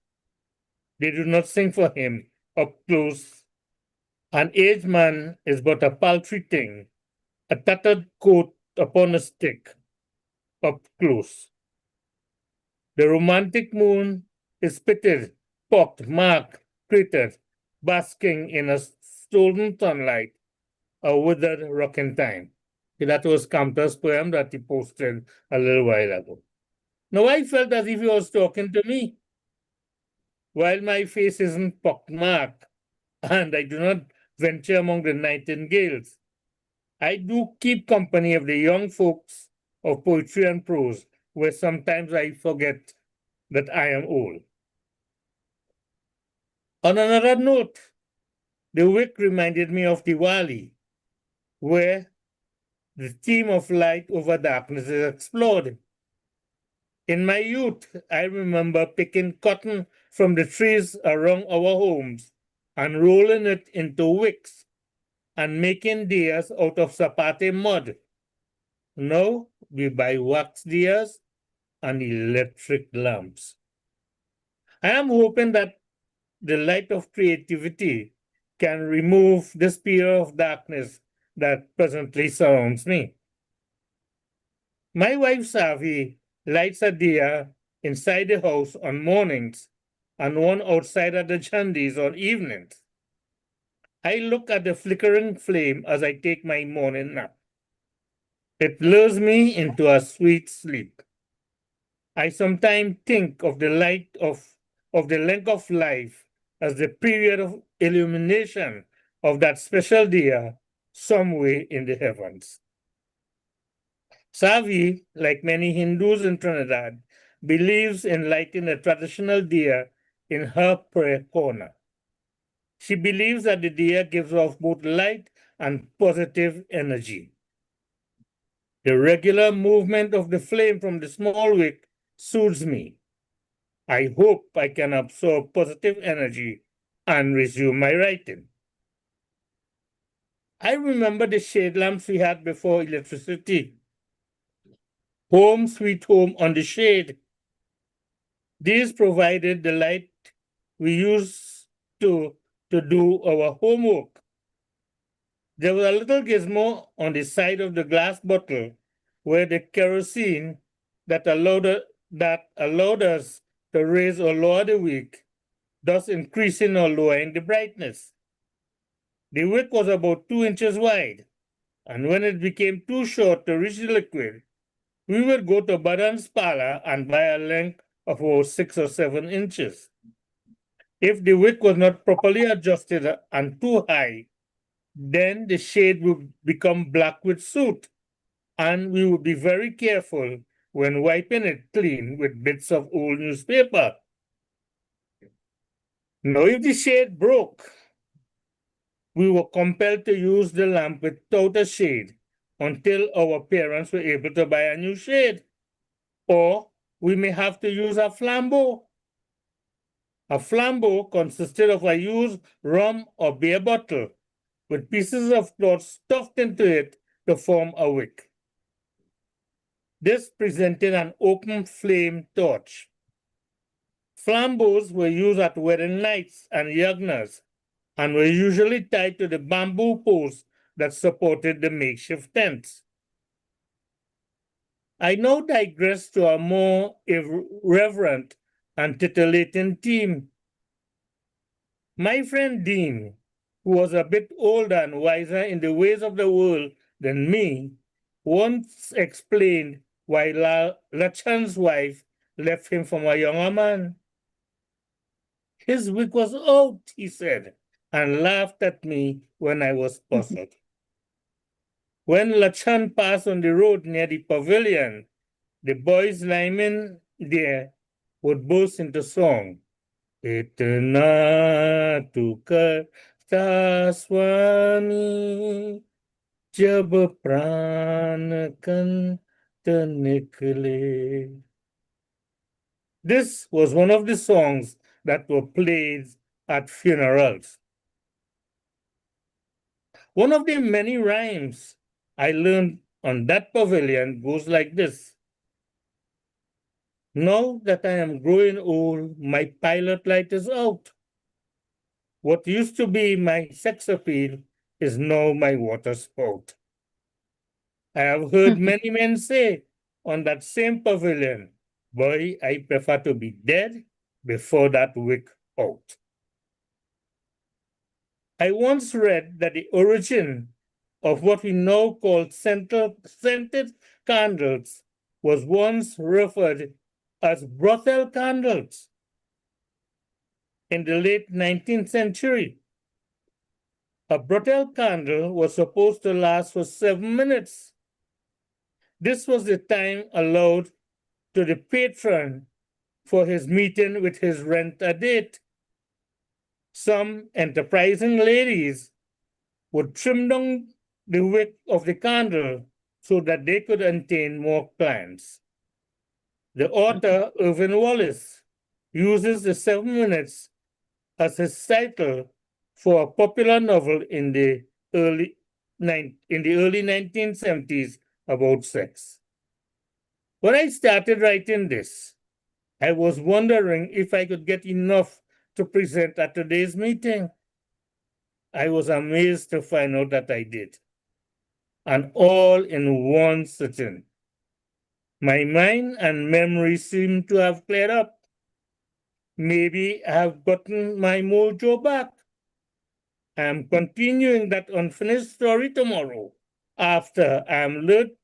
they do not sing for him up close. An aged man is but a paltry thing, a tattered coat upon a stick, up close. The romantic moon is pitted, pocked, marked, cratered, basking in a stolen sunlight, a withered rocking time. That was Camta's poem that he posted a little while ago. Now I felt as if he was talking to me. While my face isn't pockmarked, and I do not venture among the nightingales, I do keep company of the young folks of poetry and prose, where sometimes I forget that I am old. On another note, the wick reminded me of Diwali, where the theme of light over darkness is explored. In my youth, I remember picking cotton from the trees around our homes and rolling it into wicks and making diyas out of zapate mud. Now we buy wax diyas and electric lamps. I am hoping that the light of creativity can remove the spear of darkness that presently surrounds me. My wife Savi lights a diya inside the house on mornings and one outside at the chandis on evenings. I look at the flickering flame as I take my morning nap. It lures me into a sweet sleep. I sometimes think of the the length of life as the period of illumination of that special diya somewhere in the heavens. Savi, like many Hindus in Trinidad, believes in lighting a traditional diya in her prayer corner. She believes that the diya gives off both light and positive energy. The regular movement of the flame from the small wick soothes me. I hope I can absorb positive energy and resume my writing. I remember the shade lamps we had before electricity. Home sweet home on the shade. These provided the light we used to do our homework. There was a little gizmo on the side of the glass bottle where the kerosene that allowed us to raise or lower the wick, thus increasing or lowering the brightness. The wick was about 2 inches wide, and when it became too short to reach the liquid, we would go to Badan's parlor and buy a length of about 6 or 7 inches. If the wick was not properly adjusted and too high, then the shade would become black with soot, and we would be very careful when wiping it clean with bits of old newspaper. Now, if the shade broke, we were compelled to use the lamp without a shade until our parents were able to buy a new shade. Or we may have to use a flambeau. A flambeau consisted of a used rum or beer bottle with pieces of cloth stuffed into it to form a wick. This presented an open flame torch. Flambeaus were used at wedding nights and yagnas and were usually tied to the bamboo posts that supported the makeshift tents. I now digress to a more irreverent and titillating theme. My friend Dean, who was a bit older and wiser in the ways of the world than me, once explained why Lachan's wife left him for a younger man. His wig was out, he said, and laughed at me when I was puzzled. When Lachan passed on the road near the pavilion, the boys linemen there would burst into song. Itna tu karta swami jab pran kan nikle. This was one of the songs that were played at funerals. One of the many rhymes I learned on that pavilion goes like this. Now that I am growing old, my pilot light is out. What used to be my sex appeal is now my water spout. I have heard many men say on that same pavilion, boy, I prefer to be dead before that wick out. I once read that the origin of what we now call scented candles was once referred as brothel candles. In the late 19th century, a brothel candle was supposed to last for 7 minutes. This was the time allowed to the patron for his meeting with his rent-a-date. Some enterprising ladies would trim down the wick of the candle so that they could attain more clients. The author, Irving Wallace, uses the 7 minutes as his title for a popular novel in the early 1970s about sex. When I started writing this, I was wondering if I could get enough to present at today's meeting. I was amazed to find out that I did, and all in one sitting. My mind and memory seem to have cleared up. Maybe I have gotten my mojo back. I am continuing that unfinished story tomorrow after I am lured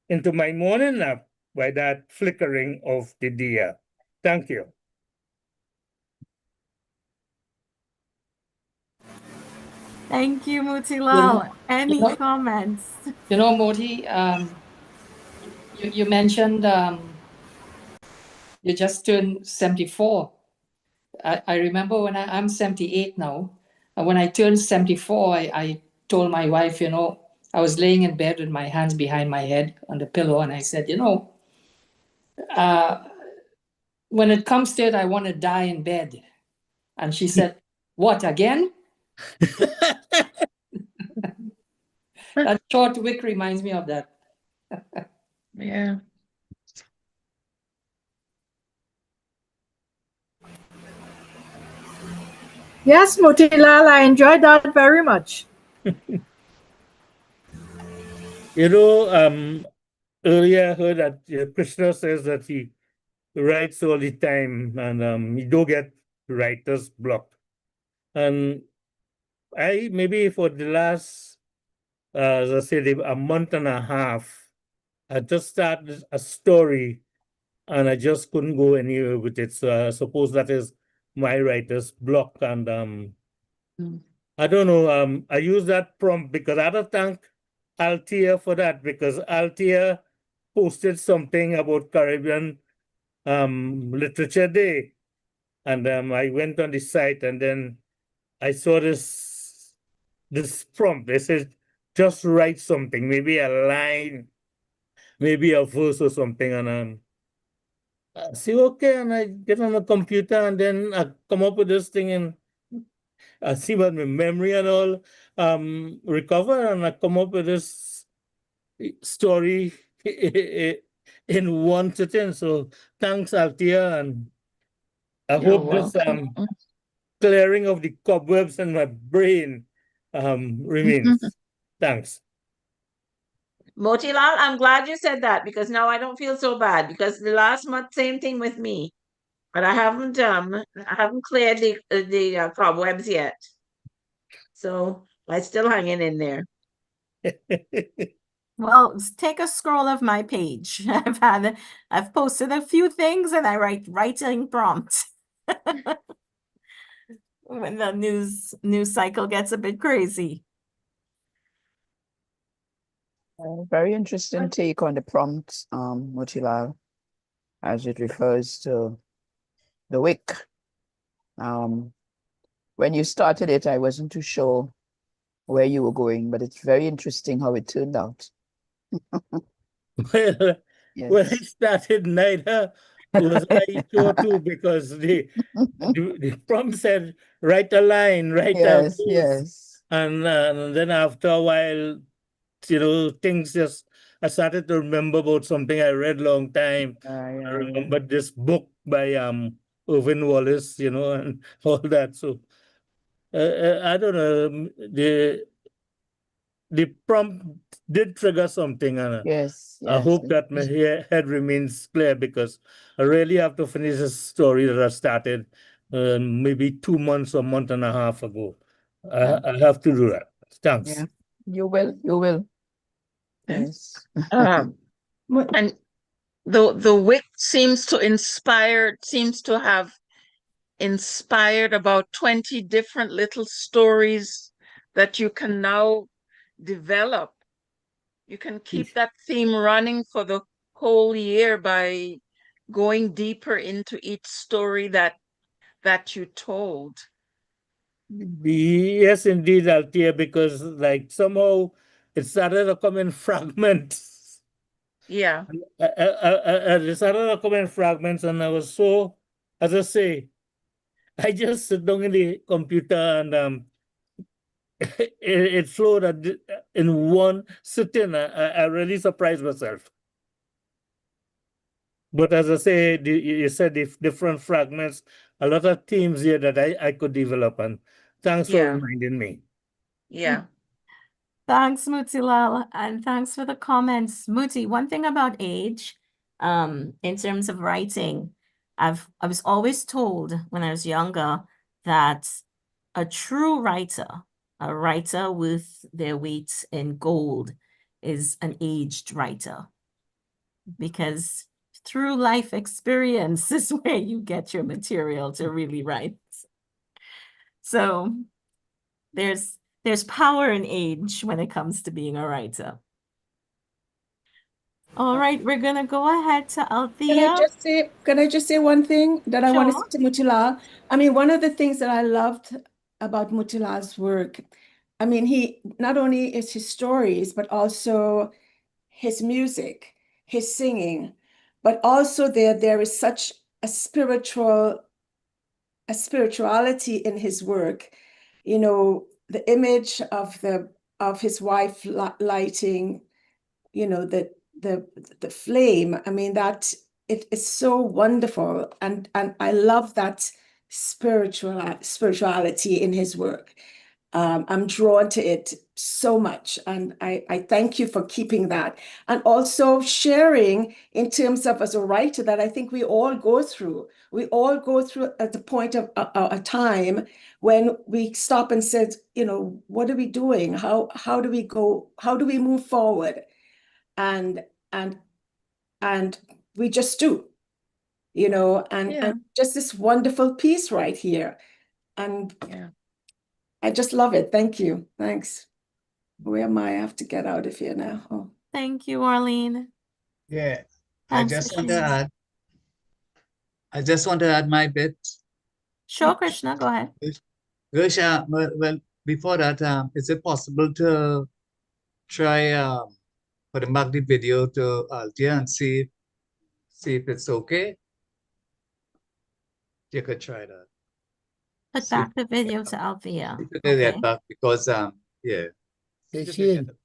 into my morning nap by that flickering of the diya. Thank you. Thank you, Mutilal. Any know- comments? You know, Moti, you mentioned you just turned 74. I remember when I'm 78 now. And when I turned 74, I told my wife, you know, I was laying in bed with my hands behind my head on the pillow, and I said, when it comes to it, I want to die in bed. And she said, what, again? That short wick reminds me of that. Yeah. Yes, Motilal, I enjoyed that very much. Earlier I heard that Krishna says that he writes all the time and he don't get writer's block. And I maybe for the last, as I said, a month and a half, I just started a story and I just couldn't go anywhere with it. So I suppose that is my writer's block. And I don't know, I use that prompt because I had to thank Althea for that, because Althea posted something about Caribbean Literature Day. And I went on the site and then I saw this prompt. They said, just write something, maybe a line, maybe a verse or something. And I say, okay, and I get on the computer and then I come up with this thing and I see what my memory and all recover, and I come up with this story in one sitting. So thanks, Althea, and I You're hope this welcome. clearing of the cobwebs in my brain remains. Thanks. Motilal, I'm glad you said that because now I don't feel so bad because the last month, same thing with me. But I haven't cleared the cobwebs yet. So I still hanging in there. Well, take a scroll of my page. I've posted a few things and I write writing prompts. When the news cycle gets a bit crazy. Very interesting take on the prompt, Motilal, as it refers to the wick. When you started it, I wasn't too sure where you were going, but it's very interesting how it turned out. Well, when I Yes. started, neither was I sure too, because the prompt said, write a line, write a Yes, verse. yes. And then after a while, things just, I started to remember about something I read long time. I remembered this book by Irvin Wallace, and all that. So I don't know, the prompt did trigger something, and Yes, I yes. hope that my head remains clear, because I really have to finish a story that I started maybe 2 months or month and a half ago. I have to do that. Thanks. Yeah, you will. Yes. And the wick seems to have inspired about 20 different little stories that you can now develop. You can keep that theme running for the whole year by going deeper into each story that you told. Yes, indeed, Althea, because somehow it started to come in fragments. Yeah. It started to come in fragments, and I was so, as I say, I just sit down in the computer and it flowed in one sitting. I really surprised myself. But as I say, you said different fragments, a lot of themes here that I could develop, and thanks for reminding me. Yeah. Thanks, Mutilal, and thanks for the comments. Muti, one thing about age, in terms of writing, I was always told when I was younger that a true writer, a writer with their weight in gold, is an aged writer, because through life experience is where you get your material to really write. So there's power in age when it comes to being a writer. All right, we're gonna go ahead to Althea. Can I just say one thing that I want to Sure. say to Mutilal? I mean, one of the things that I loved about Mutilal's work I mean, he not only is his stories, but also his music, his singing, but also there is such a spirituality in his work. You know, the image of his wife lighting, you know, the flame. I mean, that it is so wonderful, and I love that spirituality in his work. I'm drawn to it so much, and I thank you for keeping that, and also sharing in terms of as a writer that I think we all go through. We all go through at the point of a time when we stop and said, you know, what are we doing? How do we go? How do we move forward? And and and we just do, you know, Yeah. and just this wonderful piece right here, and Yeah. I just love it. Thank you. Thanks. Where am I? I have to get out of here now. Oh. Thank you, Arlene. Yeah, I Thanks for just want to sharing. add, I just want to add my bit. Sure, Krishna, go ahead. Gersha, well, before that, is it possible to try putting back the video to Altia and see if it's okay? You could try that. Put See if back the video to Althea. you can get Okay. back because yeah. See if you can get it.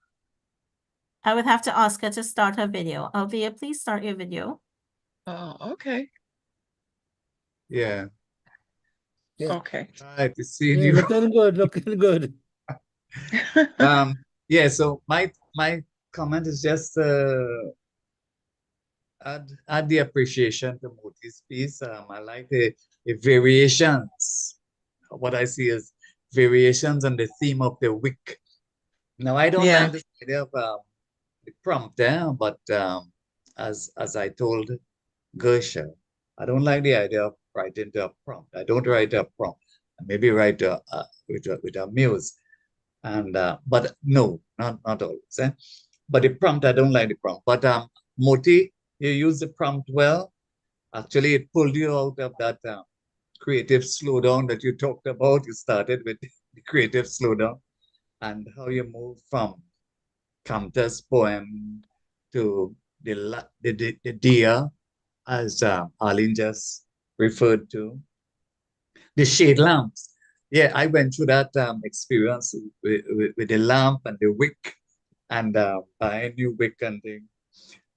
I would have to ask her to start her video. Althea, please start your video. Oh, okay. Yeah. Yeah. Okay. Right, to see Yeah, you. looking good, looking good. Yeah, so my comment is just add the appreciation to Moti's piece. I like the variations. What I see is variations on the theme of the week. Now I don't Yeah. like the idea of the prompt there, but as I told Gersha, I don't like the idea of writing to a prompt. I don't write a prompt. Maybe write with a muse. And but no, not always. But the prompt, I don't like the prompt. But Moti, you use the prompt well. Actually, it pulled you out of that creative slowdown that you talked about. You started with the creative slowdown and how you move from Camta's poem to the deer, as Arlene just referred to, the shade lamps. Yeah, I went through that experience with the lamp and the wick, and buying new wick and thing,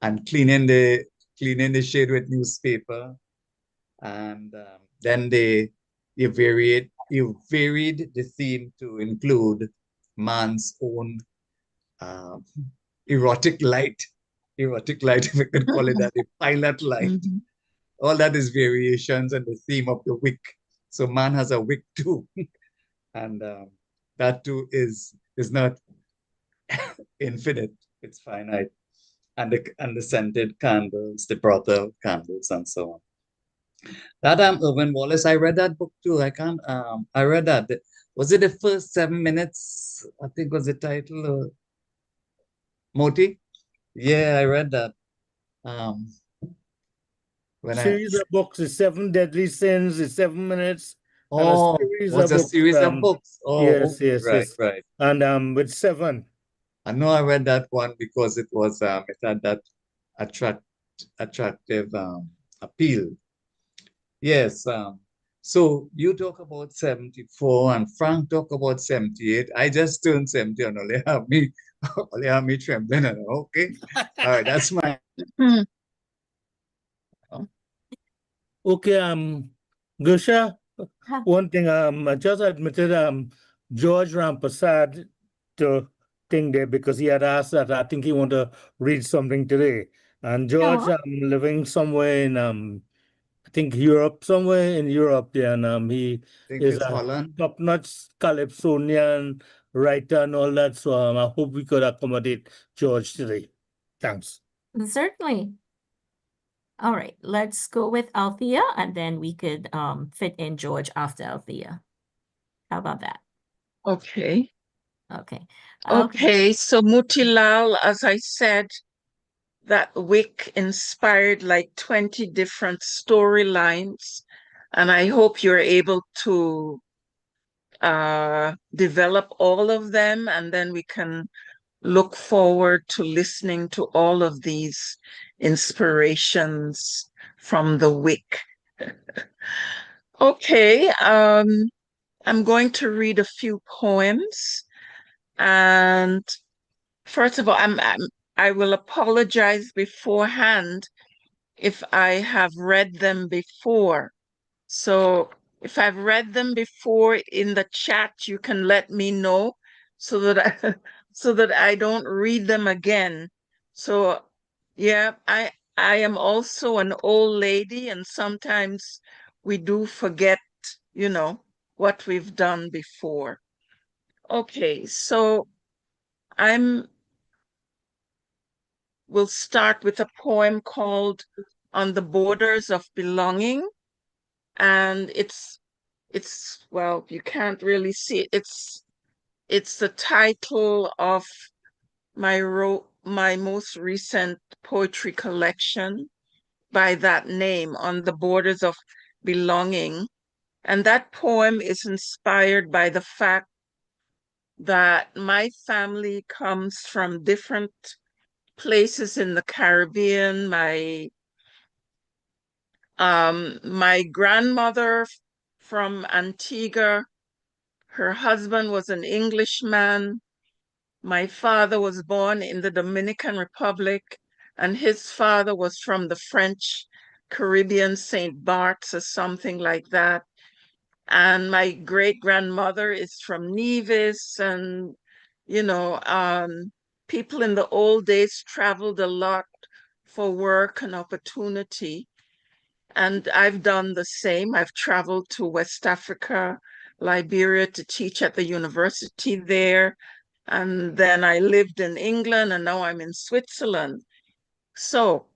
and cleaning the shade with newspaper, and then you varied the theme to include man's own erotic light, if we could call it that, the pilot light. Mhm. All that is variations on the theme of the wick. So man has a wick too, and that too is not infinite; it's finite. And the scented candles, the brothel candles, and so on. That Irvin Wallace, I read that book too. I read that. Was it the first 7 minutes? I think was the title. Moti? Yeah, I read that. When I Series of books, the 7 Deadly Sins, the 7 Minutes, and a oh, series was of a books. series of books. Oh, Yes, okay, yes, right, yes. right. And with 7. I know I read that one because it was it had that attractive appeal. Yes. So you talk about 74 and Frank talk about 78. I just turned 70 and only have me trembling. Okay. All right, that's my Okay, Gusha, Huh. one thing, I just admitted George Rampasad to thing there because he had asked that I think he want to read something today. And George Sure. living somewhere in I think Europe, somewhere in Europe there, and he think is it's a Holland. top-notch calypsonian writer and all that. So I hope we could accommodate George today. Thanks. Certainly. All right, let's go with Althea, and then we could fit in George after Althea. How about that? Okay. Okay. Okay, so Mutilal, as I said, that wick inspired like 20 different storylines, and I hope you're able to develop all of them, and then we can look forward to listening to all of these inspirations from the WIC. Okay, I'm going to read a few poems. And first of all, I will apologize beforehand if I have read them before. So if I've read them before in the chat, you can let me know so that so that I don't read them again. So yeah, I am also an old lady, and sometimes we do forget, you know, what we've done before. Okay, so we'll start with a poem called On the Borders of Belonging. And it's well, you can't really see it. It's the title of my most recent poetry collection by that name, On the Borders of Belonging. And that poem is inspired by the fact that my family comes from different places in the Caribbean. My grandmother from Antigua, her husband was an Englishman. My father was born in the Dominican Republic, and his father was from the French Caribbean, St. Bart's or something like that. And my great-grandmother is from Nevis, and, you know, people in the old days traveled a lot for work and opportunity. And I've done the same. I've traveled to West Africa, Liberia to teach at the university there. And then I lived in England, and now I'm in Switzerland. So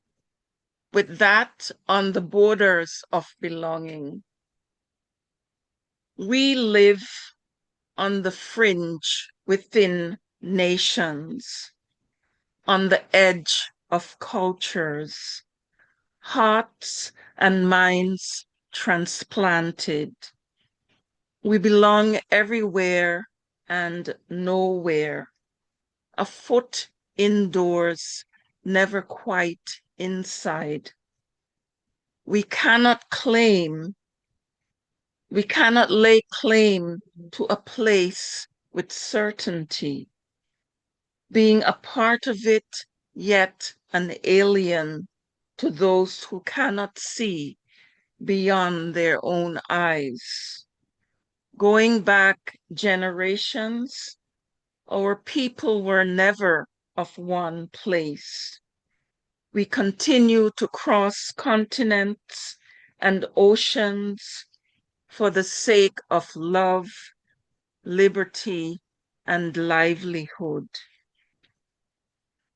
with that, on the borders of belonging, we live on the fringe within nations, on the edge of cultures, hearts and minds transplanted. We belong everywhere and nowhere, a foot indoors, never quite inside. We cannot lay claim to a place with certainty, being a part of it, yet an alien to those who cannot see beyond their own eyes. Going back generations, our people were never of one place. We continue to cross continents and oceans for the sake of love, liberty, and livelihood.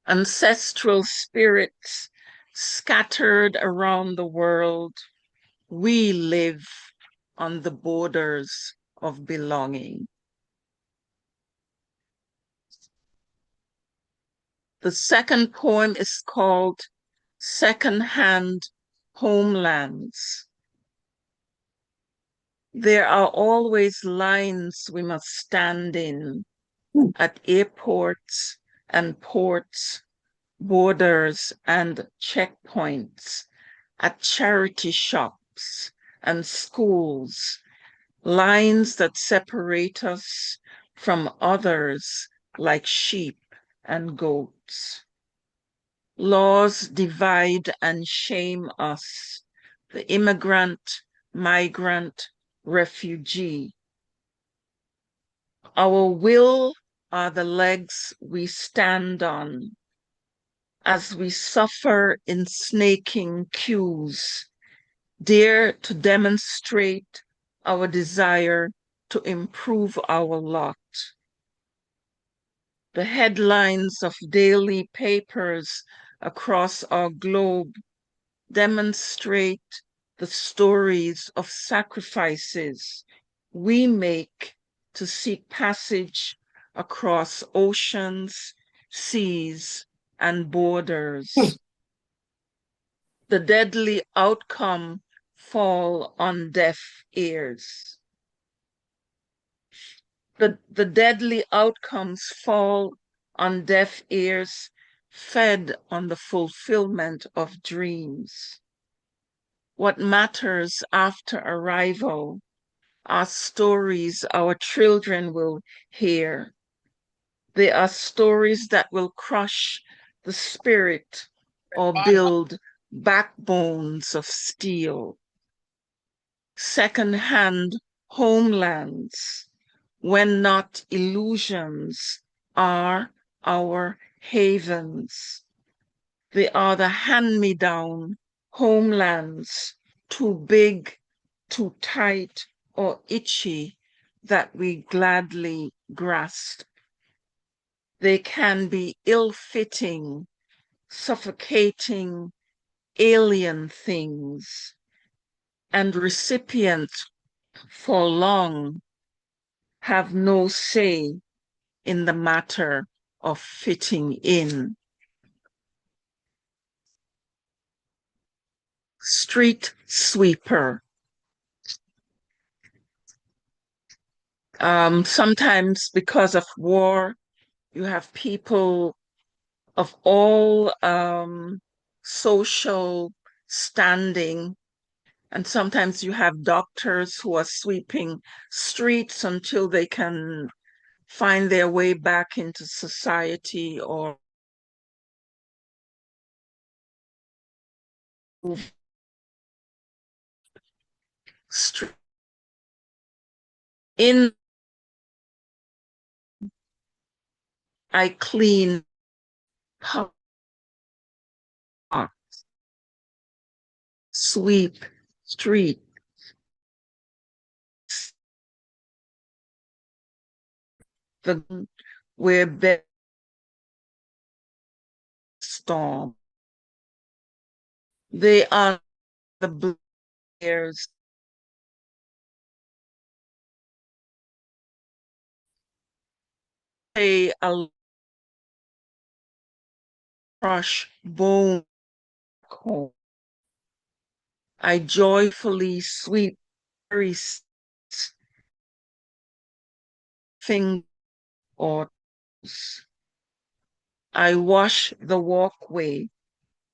Ancestral spirits scattered around the world, we live on the borders of belonging. The second poem is called Secondhand Homelands. There are always lines we must stand in at airports and ports, borders and checkpoints, at charity shops and schools, lines that separate us from others like sheep and goats. Laws divide and shame us, the immigrant, migrant, refugee. Our will are the legs we stand on as we suffer in snaking queues, dare to demonstrate our desire to improve our lot. The headlines of daily papers across our globe demonstrate the stories of sacrifices we make to seek passage across oceans, seas, and borders. The deadly outcome fall on deaf ears. The deadly outcomes fall on deaf ears fed on the fulfillment of dreams. What matters after arrival are stories our children will hear. They are stories that will crush the spirit or build backbones of steel. Second-hand homelands, when not illusions, are our havens. They are the hand-me-down homelands, too big, too tight, or itchy, that we gladly grasp. They can be ill-fitting, suffocating, alien things, and recipients for long have no say in the matter of fitting in. Street sweeper. Sometimes because of war, you have people of all social standing, and sometimes you have doctors who are sweeping streets until they can find their way back into society or in. I clean sweep street, the where bed storm. They are the bears. They are crush bone. I joyfully sweep every finger or toes. I wash the walkway,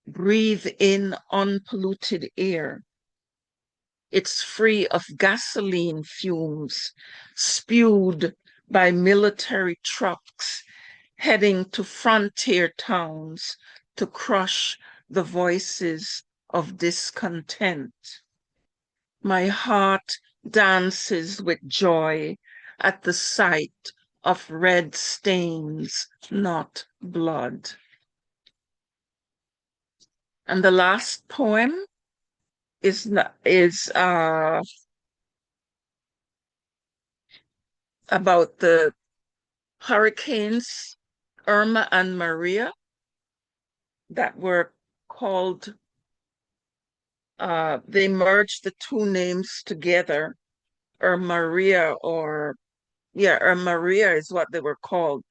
breathe in unpolluted air. It's free of gasoline fumes spewed by military trucks heading to frontier towns to crush the voices of discontent. My heart dances with joy at the sight of red stains, not blood. And the last poem is about the hurricanes Irma and Maria that were called, they merged the two names together, Maria Maria is what they were called.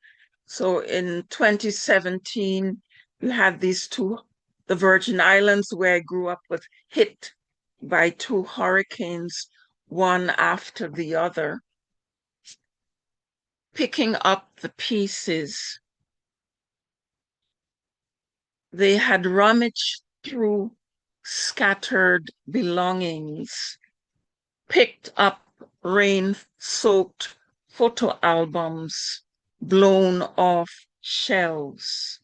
So in 2017, you had these two, the Virgin Islands where I grew up was hit by two hurricanes, one after the other. Picking up the pieces, they had rummaged through scattered belongings, picked up rain-soaked photo albums, blown off shelves,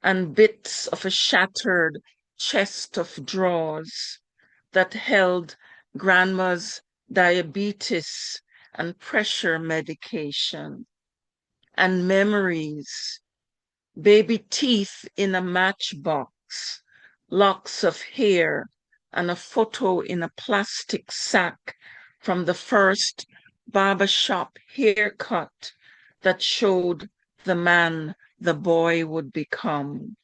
and bits of a shattered chest of drawers that held grandma's diabetes and pressure medication, and memories, baby teeth in a matchbox, locks of hair, and a photo in a plastic sack from the first barbershop haircut that showed the man the boy would become.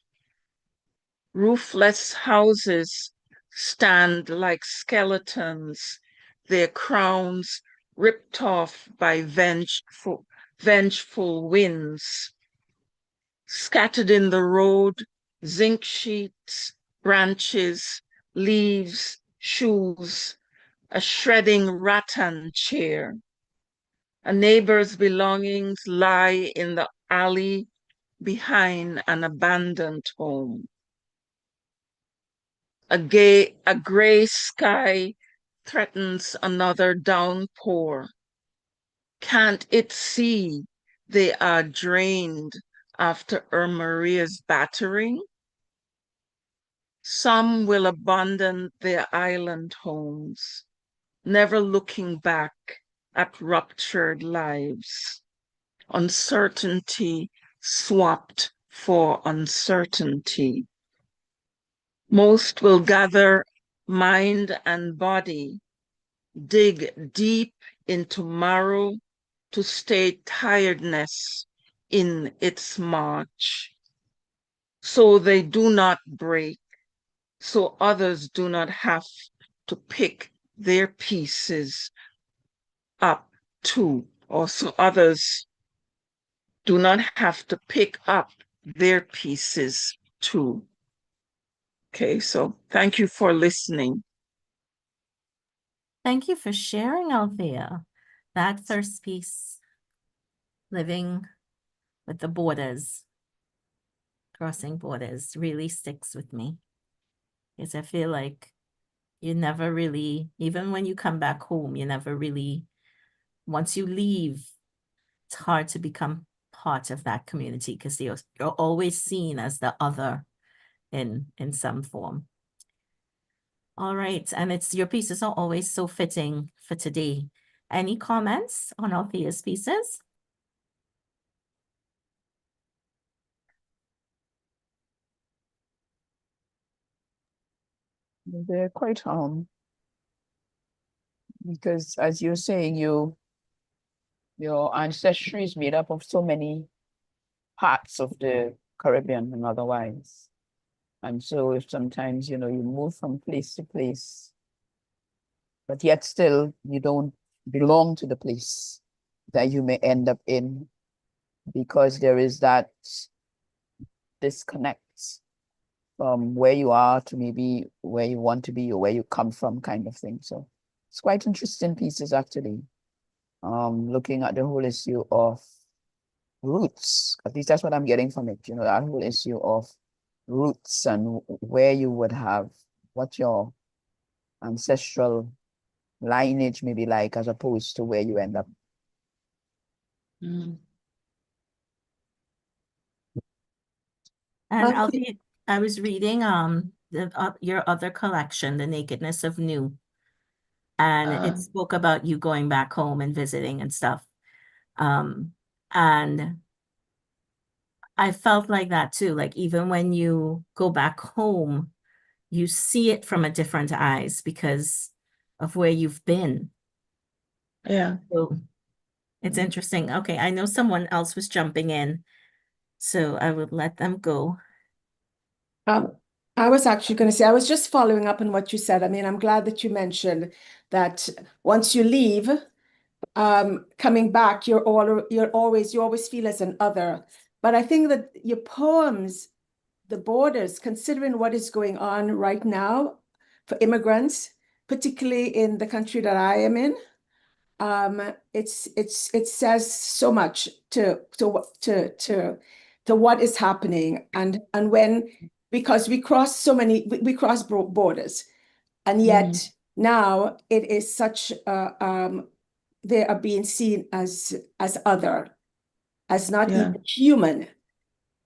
Roofless houses stand like skeletons, their crowns ripped off by vengeful winds. Scattered in the road, zinc sheets, branches, leaves, shoes, a shredding rattan chair. A neighbor's belongings lie in the alley behind an abandoned home. A gray sky threatens another downpour. Can't it see they are drained after Maria's battering? Some will abandon their island homes, never looking back at ruptured lives. Uncertainty swapped for uncertainty. Most will gather mind and body, dig deep into marrow to stay tiredness in its march. So they do not break, so others do not have to pick their pieces up too, or so others do not have to pick up their pieces too. Okay, so thank you for listening. Thank you for sharing, Althea. That first piece, living with the borders, crossing borders, really sticks with me. Because I feel like you never really, even when you come back home, you never really, once you leave, it's hard to become part of that community because you're always seen as the other in some form. All right, and it's your pieces are always so fitting for today. Any comments on Althea's pieces? They're quite because as you're saying, your ancestry is made up of so many parts of the Caribbean and otherwise. And so if sometimes, you move from place to place, but yet still you don't belong to the place that you may end up in because there is that disconnect from where you are to maybe where you want to be or where you come from kind of thing. So it's quite interesting pieces actually. Looking at the whole issue of roots. At least that's what I'm getting from it, that whole issue of roots and where you would have what your ancestral lineage may be like as opposed to where you end up. And Okay. Althea, I was reading your other collection, The Nakedness of New, and it spoke about you going back home and visiting and stuff. And I felt like that too. Like even when you go back home, you see it from a different eyes because of where you've been. Yeah. So it's interesting. Okay, I know someone else was jumping in, so I would let them go. I was actually going to say, I was just following up on what you said. I mean, I'm glad that you mentioned that once you leave, coming back, you always feel as an other. But I think that your poems, the borders, considering what is going on right now for immigrants, particularly in the country that I am in, it says so much to what is happening and when, because we cross borders, and yet now it is such they are being seen as other, as not even human.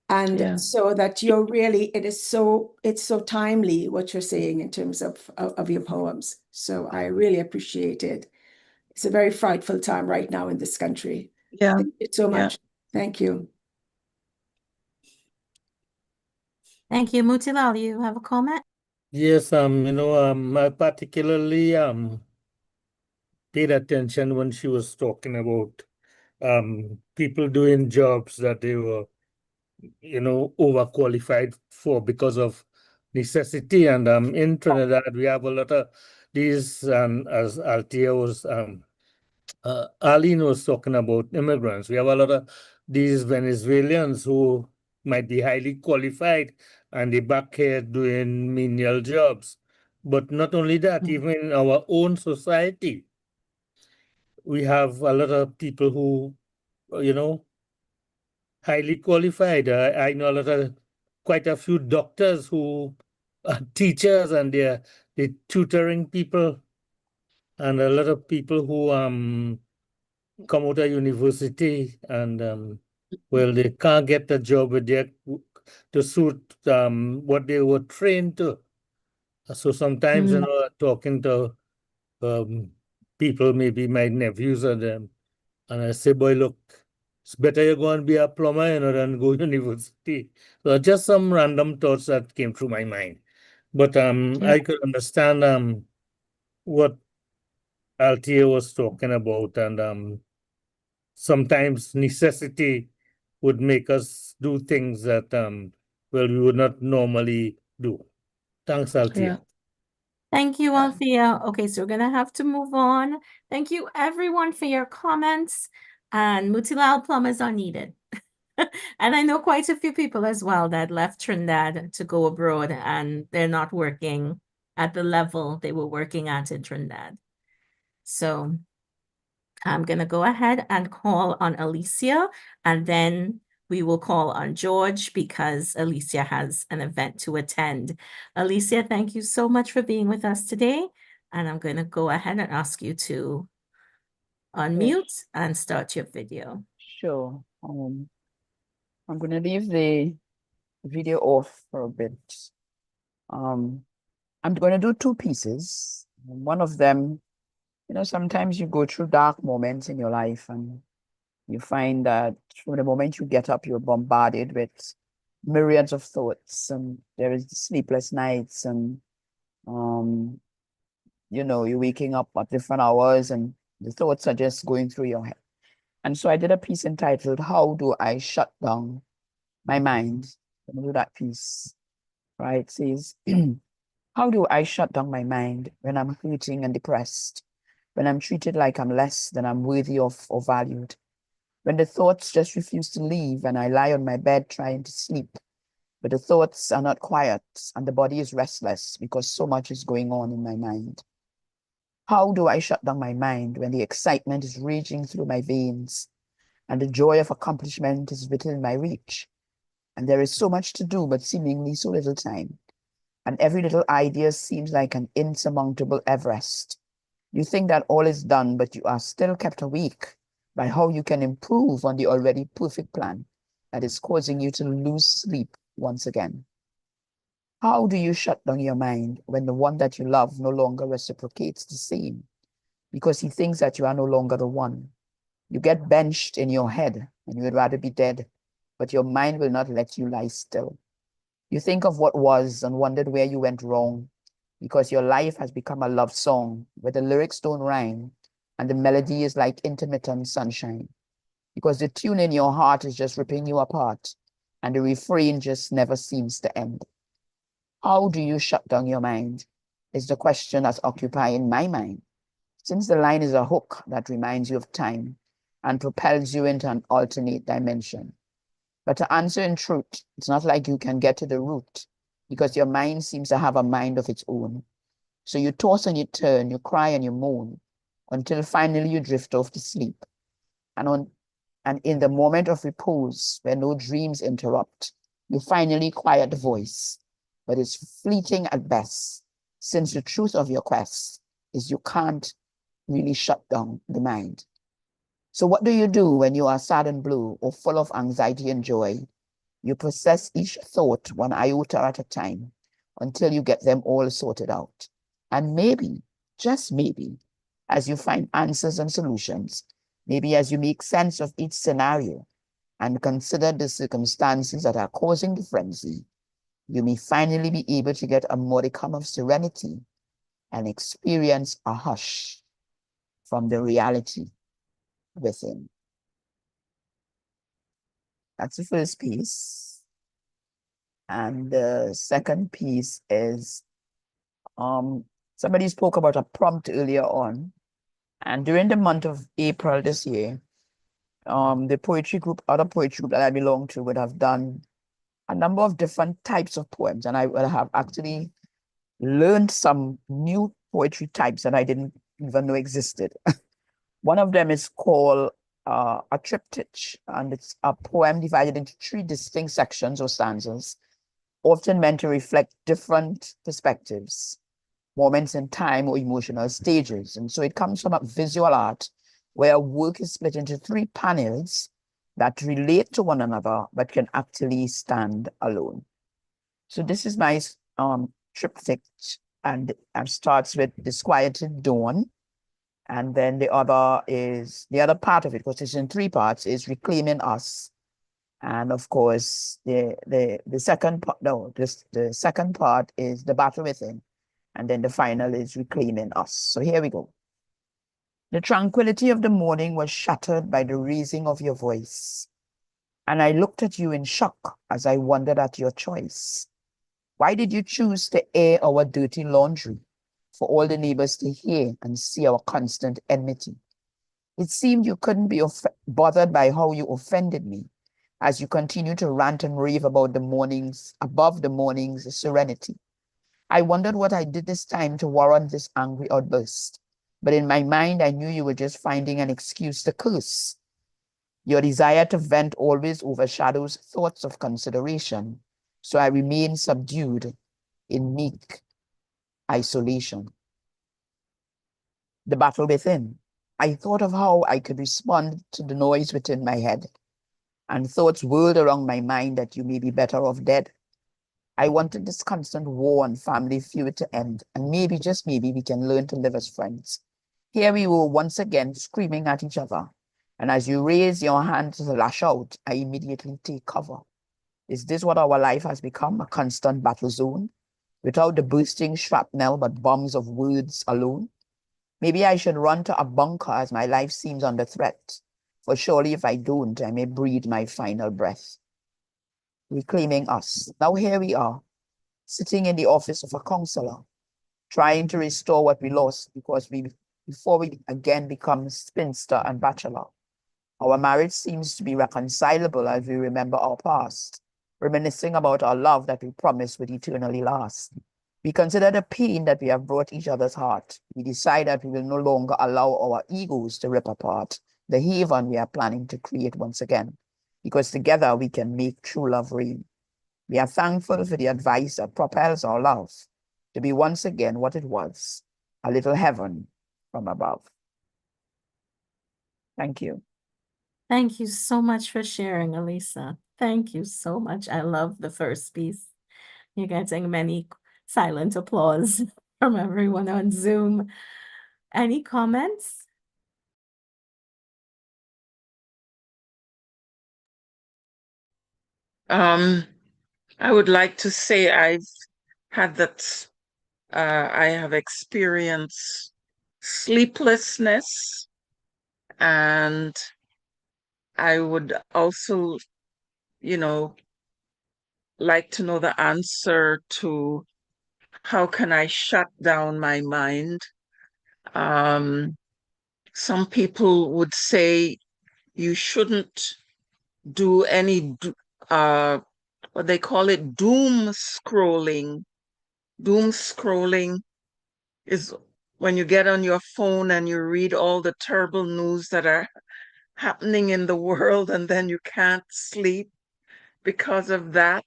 And so that it's so timely what you're saying in terms of your poems. So I really appreciate it. It's a very frightful time right now in this country. Yeah. Thank you so much. Thank you. Thank you. Mutilal, you have a comment? Yes, I particularly paid attention when she was talking about people doing jobs that they were, overqualified for because of necessity. And in Trinidad, we have a lot of these, as Althea was, Arlene was talking about immigrants. We have a lot of these Venezuelans who might be highly qualified and they back here doing menial jobs. But not only that, even in our own society, we have a lot of people who, highly qualified. I know quite a few doctors who are teachers and they're tutoring people, and a lot of people who come out of university and well, they can't get a job with to suit what they were trained to. So sometimes, talking to people, maybe my nephews and them, and I say, boy, look, it's better you go and be a plumber, than go to university. So just some random thoughts that came through my mind. But I could understand what Althea was talking about, and sometimes necessity would make us do things that well, we would not normally do. Thanks, Althea. Thank you, Althea. Okay, so we're gonna have to move on. Thank you, everyone, for your comments. And Mutilal plumbers are needed. And I know quite a few people as well that left Trinidad to go abroad, and they're not working at the level they were working at in Trinidad. So I'm gonna go ahead and call on Alicia, and then we will call on George because Alicia has an event to attend. Alicia, thank you so much for being with us today. And I'm going to go ahead and ask you to unmute and start your video. Sure. I'm going to leave the video off for a bit. I'm going to do two pieces. One of them, sometimes you go through dark moments in your life and you find that from the moment you get up, you're bombarded with myriads of thoughts, and there is sleepless nights, and you're waking up at different hours and the thoughts are just going through your head. And so I did a piece entitled, How Do I Shut Down My Mind? Let me do that piece. Right? It says, how do I shut down my mind when I'm hurting and depressed? When I'm treated like I'm less than I'm worthy of or valued? When the thoughts just refuse to leave and I lie on my bed trying to sleep, but the thoughts are not quiet and the body is restless because so much is going on in my mind. How do I shut down my mind when the excitement is raging through my veins and the joy of accomplishment is within my reach? And there is so much to do, but seemingly so little time. And every little idea seems like an insurmountable Everest. You think that all is done, but you are still kept awake by how you can improve on the already perfect plan that is causing you to lose sleep once again. How do you shut down your mind when the one that you love no longer reciprocates the same because he thinks that you are no longer the one? You get benched in your head and you would rather be dead, but your mind will not let you lie still. You think of what was and wondered where you went wrong because your life has become a love song where the lyrics don't rhyme and the melody is like intermittent sunshine because the tune in your heart is just ripping you apart and the refrain just never seems to end. How do you shut down your mind is the question that's occupying my mind, since the line is a hook that reminds you of time and propels you into an alternate dimension. But to answer in truth, it's not like you can get to the root because your mind seems to have a mind of its own. So you toss and you turn, you cry and you moan until finally you drift off to sleep. And in the moment of repose, where no dreams interrupt, you finally quiet the voice, but it's fleeting at best, since the truth of your quest is you can't really shut down the mind. So what do you do when you are sad and blue or full of anxiety and joy? You process each thought one iota at a time until you get them all sorted out. And maybe, just maybe, as you find answers and solutions, maybe as you make sense of each scenario and consider the circumstances that are causing the frenzy, you may finally be able to get a modicum of serenity and experience a hush from the reality within. That's the first piece. And the second piece is, somebody spoke about a prompt earlier on. And during the month of April this year, the other poetry group that I belong to would have done a number of different types of poems. And I would have actually learned some new poetry types that I didn't even know existed. One of them is called a triptych, and it's a poem divided into 3 distinct sections or stanzas, often meant to reflect different perspectives, moments in time, or emotional stages. And so it comes from a visual art where a work is split into 3 panels that relate to one another but can actually stand alone. So this is my triptych, and it starts with Disquieted Dawn. And then the other part of it, because it's in 3 parts, is Reclaiming Us. And of course, the second part, no, the second part is The Battle Within. And then the final is Reclaiming Us. So here we go. The tranquility of the morning was shattered by the raising of your voice. And I looked at you in shock as I wondered at your choice. Why did you choose to air our dirty laundry for all the neighbors to hear and see our constant enmity? It seemed you couldn't be bothered by how you offended me as you continue to rant and rave about above the morning's serenity. I wondered what I did this time to warrant this angry outburst, but in my mind, I knew you were just finding an excuse to curse. Your desire to vent always overshadows thoughts of consideration, so I remain subdued in meek isolation. The battle within. I thought of how I could respond to the noise within my head, and thoughts whirled around my mind that you may be better off dead. I wanted this constant war and family feud to end, and maybe, just maybe, we can learn to live as friends. Here we were once again screaming at each other, and as you raise your hand to lash out, I immediately take cover. Is this what our life has become, a constant battle zone, without the bursting shrapnel but bombs of words alone? Maybe I should run to a bunker as my life seems under threat, for surely if I don't, I may breathe my final breath. Reclaiming us. Now here we are, sitting in the office of a counselor, trying to restore what we lost before we again become spinster and bachelor. Our marriage seems to be reconcilable as we remember our past, reminiscing about our love that we promised would eternally last. We consider the pain that we have brought each other's heart. We decide that we will no longer allow our egos to rip apart the haven we are planning to create once again, because together we can make true love reign. We are thankful for the advice that propels our love to be once again what it was, a little heaven from above. Thank you. Thank you so much for sharing, Elisa. Thank you so much. I love the first piece. You're getting many silent applause from everyone on Zoom. Any comments? I would like to say I've had that, I have experienced sleeplessness, and I would also, like to know the answer to how can I shut down my mind. Some people would say you shouldn't do any, what they call it, doom scrolling. Doom scrolling is when you get on your phone and you read all the terrible news that are happening in the world, and then you can't sleep because of that.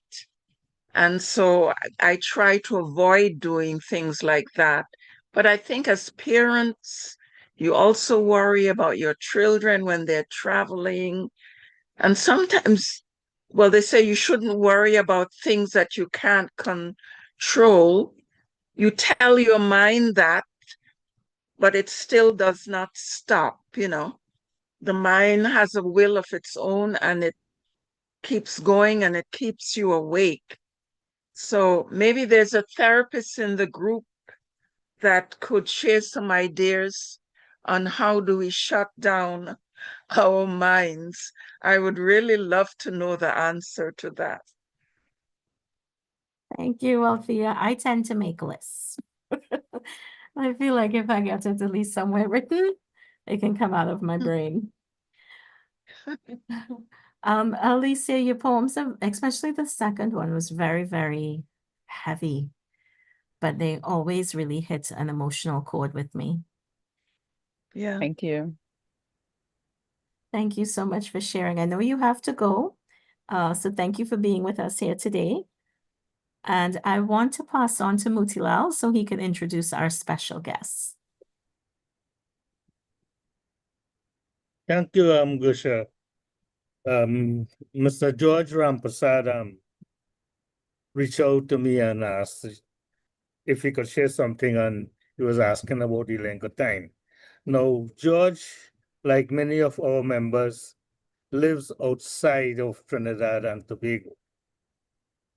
And so I try to avoid doing things like that. But I think as parents, you also worry about your children when they're traveling. And sometimes, well, they say you shouldn't worry about things that you can't control. You tell your mind that, but it still does not stop, The mind has a will of its own, and it keeps going and it keeps you awake. So maybe there's a therapist in the group that could share some ideas on how do we shut down our minds. I would really love to know the answer to that. Thank you, Althea. I tend to make lists. I feel like if I get it at least somewhere written, it can come out of my brain. Alicia, your poems, especially the second one, was very, very heavy, but they always really hit an emotional chord with me. Yeah. Thank you. Thank you so much for sharing. I know you have to go. So thank you for being with us here today. And I want to pass on to Mutilal so he can introduce our special guests. Thank you, Gusha. Mr. George Rampasad reached out to me and asked if he could share something, and he was asking about the length of time. Now, George, like many of our members, lives outside of Trinidad and Tobago.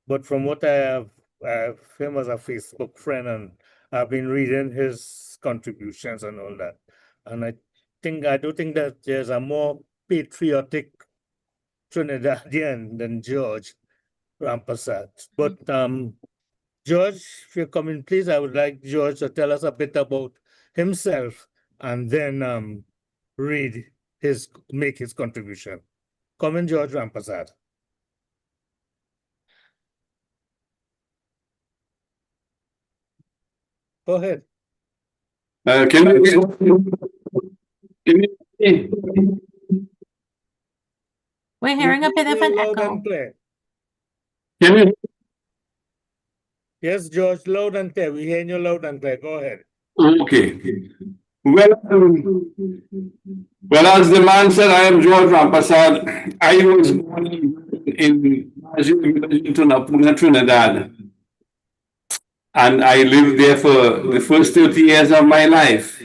But from what I have him as a Facebook friend, and I've been reading his contributions and all that. And I do think that there's a more patriotic Trinidadian than George Rampasat. But George, if you're coming, please, I would like George to tell us a bit about himself and then make his contribution. Come in, George Rampasat. Go ahead. Can you We're hearing a bit of an Loud echo. and clear. Can you? Yes, George, loud and clear. We hear you loud and clear. Go ahead. Okay. Well, well, as the man said, I am George Rampasad. I was born in Pune, Trinidad, and I lived there for the first 30 years of my life.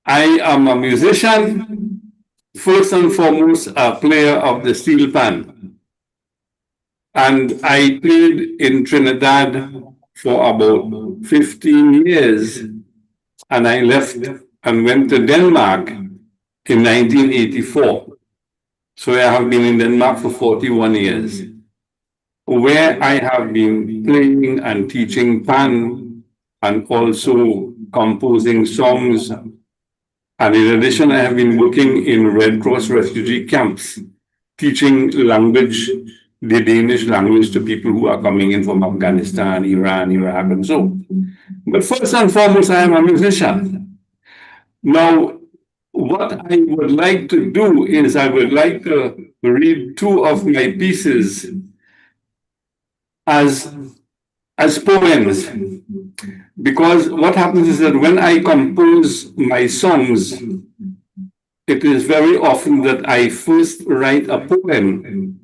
I am a musician, first and foremost, a player of the steel pan. And I played in Trinidad for about 15 years. And I left and went to Denmark in 1984. So I have been in Denmark for 41 years, where I have been playing and teaching pan and also composing songs. And in addition, I have been working in Red Cross refugee camps, teaching language, the Danish language, to people who are coming in from Afghanistan, Iran, Iraq, and so. But first and foremost, I am a musician. Now, what I would like to do is I would like to read two of my pieces as poems. Because what happens is that when I compose my songs, it is very often that I first write a poem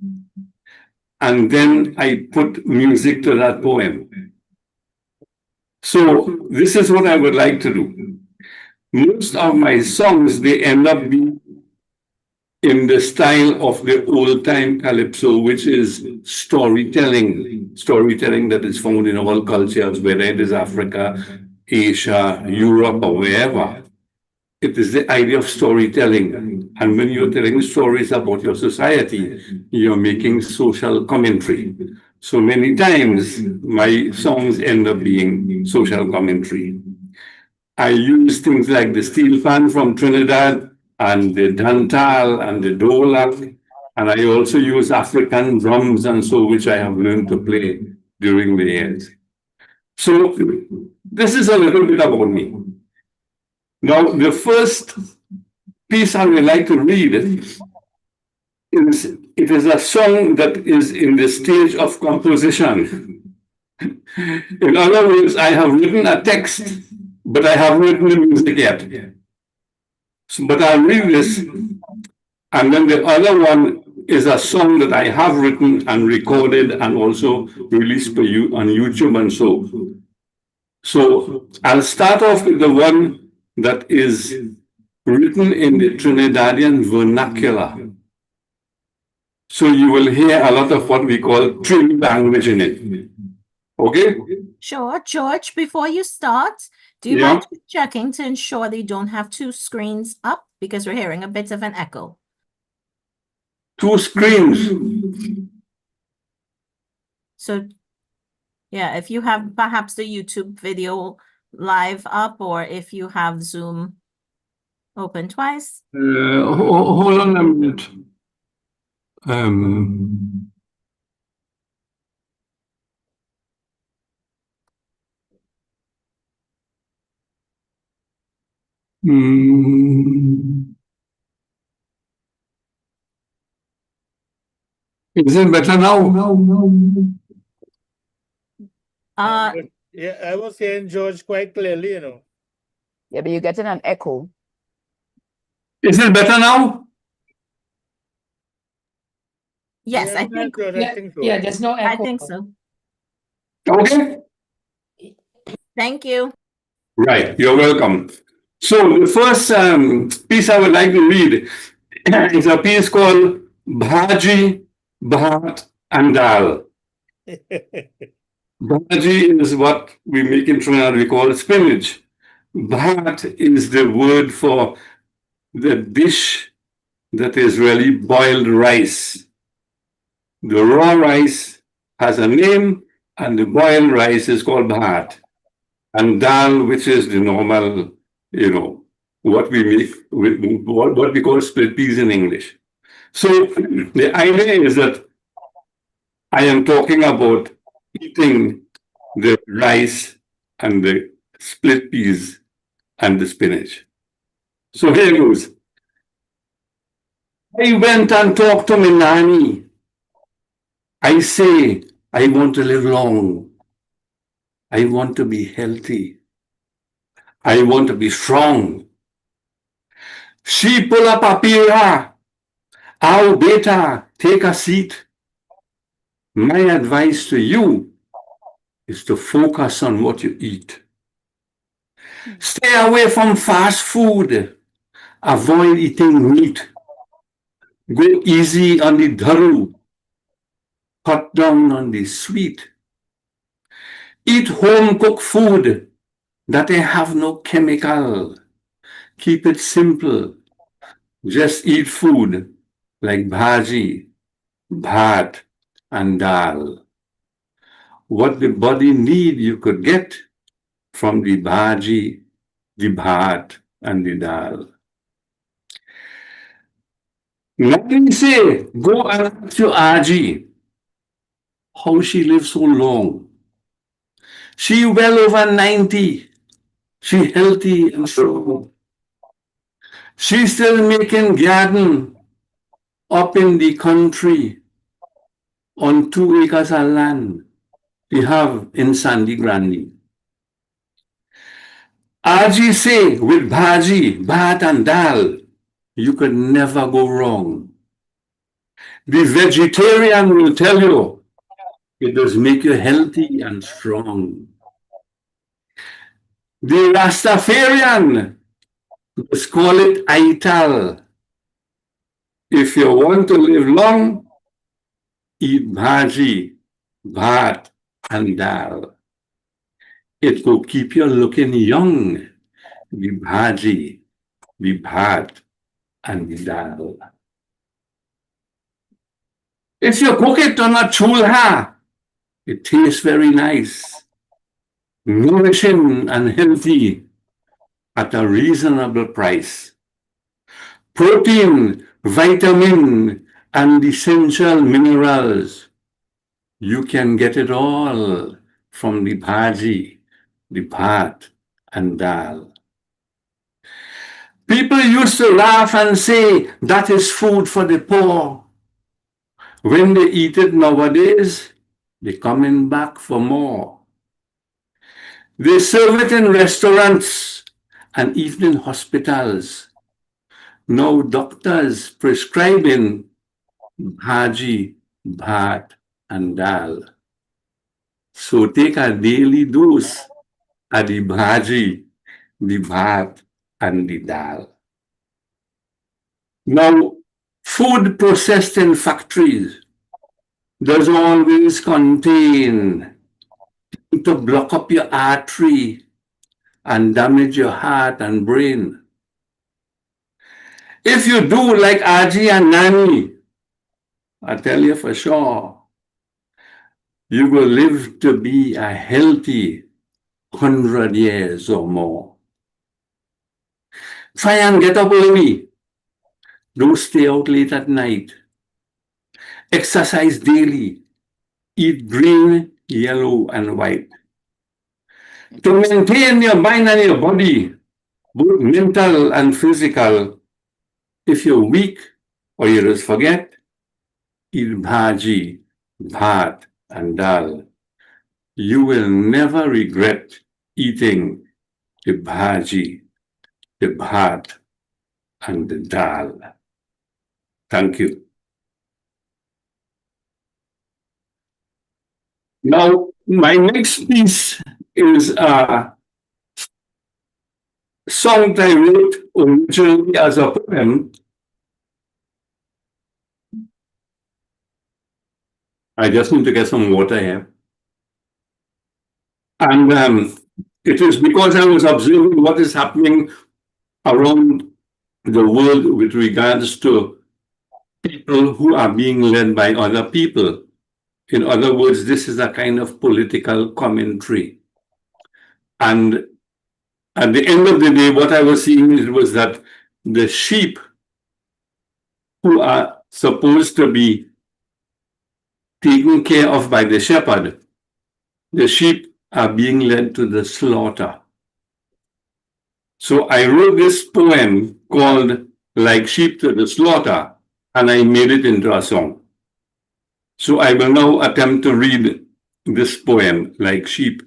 and then I put music to that poem. So this is what I would like to do. Most of my songs, they end up being in the style of the old time calypso, which is storytelling that is found in all cultures, whether it is Africa, Asia, Europe, or wherever. It is the idea of storytelling. And when you're telling stories about your society, you're making social commentary. So many times my songs end up being social commentary. I use things like the steel pan from Trinidad and the dantal and the dolak. And I also use African drums and so, which I have learned to play during the years. So this is a little bit about me. Now, the first piece I would like to read is, it is a song that is in the stage of composition. In other words, I have written a text, but I haven't written the music yet. So, but I'll read this, and then the other one is a song that I have written and recorded and also released for you on YouTube and so. So I'll start off with the one that is written in the Trinidadian vernacular. So you will hear a lot of what we call Trini language in it. Okay? Sure. George, before you start, do you mind checking to ensure they don't have two screens up? Because we're hearing a bit of an echo. Two screens. So, yeah, if you have perhaps the YouTube video live up, or if you have Zoom open twice. Hold on a minute. Is it better now? Uh, Yeah, I was hearing George quite clearly, you know. Yeah, but you're getting an echo. Is it better now? yes, I Yeah, think, George, I Yeah, think so. yeah, there's no I echo. think so. Okay. Thank you. Right. You're welcome. So the first piece I would like to read is a piece called Bhaji, Bhat, and Dal. Bhaji is what we make in Trinidad, we call spinach. Bhat is the word for the dish that is really boiled rice. The raw rice has a name, and the boiled rice is called bhat. And dal, which is the normal, what we make, what we call split peas in English. So the idea is that I am talking about eating the rice and the split peas and the spinach. So here goes. I went and talked to my nanny. I say, I want to live long. I want to be healthy. I want to be strong. She pull up a pira. Ao beta, take a seat. My advice to you is to focus on what you eat. Stay away from fast food. Avoid eating meat. Go easy on the daru. Cut down on the sweet. Eat home cooked food that they have no chemical. Keep it simple. Just eat food like bhaji, bhat, and dal. What the body need you could get from the bhaji, the bhat, and the dal. Nothing say, go and ask your Aji how she lives so long. She well over 90. She healthy and strong. She still making garden up in the country on 2 acres of land we have in Sandy Grande. Aji say with bhaji, bhat and dal, you could never go wrong. The vegetarian will tell you it does make you healthy and strong. The Rastafarian, let's call it Aital. If you want to live long, eat bhaji, bhat, and dal. It will keep you looking young, the bhaji, the bhat, and the dal. If you cook it on a chulha, it tastes very nice, nourishing and healthy at a reasonable price. Protein, vitamin, and essential minerals. You can get it all from the bhaji, the bhat, and dal. People used to laugh and say that is food for the poor. When they eat it nowadays, they're coming back for more. They serve it in restaurants and even in hospitals. Now doctors prescribing bhaji, bhat, and dal. So take a daily dose of the bhaji, the bhat, and the dal. Now, food processed in factories does always contain to block up your artery and damage your heart and brain. If you do like Aji and Nani, I tell you for sure, you will live to be a healthy 100 years or more. Try and get up early. Don't stay out late at night. Exercise daily. Eat green, yellow, and white. To maintain your mind and your body, both mental and physical, if you're weak or you just forget, eat bhaji, bhat, and dal. You will never regret eating the bhaji, the bhat, and the dal. Thank you. Now, my next piece is a song that I wrote originally as a poem. I just need to get some water here. And it is because I was observing what is happening around the world with regards to people who are being led by other people. In other words, this is a kind of political commentary. And at the end of the day, what I was seeing was that the sheep who are supposed to be taken care of by the shepherd, the sheep are being led to the slaughter. So I wrote this poem called Like Sheep to the Slaughter, and I made it into a song. So I will now attempt to read this poem, Like Sheep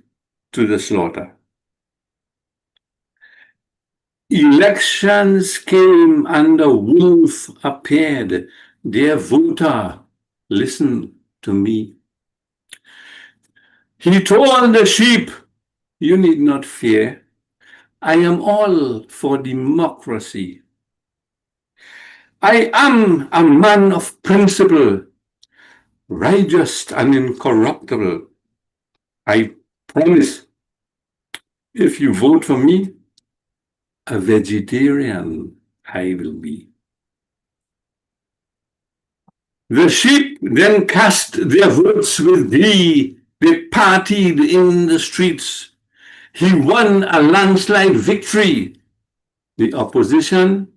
to the Slaughter. Elections came and a wolf appeared. Dear voter, listen to me. He told the sheep, you need not fear. I am all for democracy. I am a man of principle, righteous and incorruptible. I promise, if you vote for me, a vegetarian I will be. The sheep then cast their votes with glee. They partied in the streets. He won a landslide victory. The opposition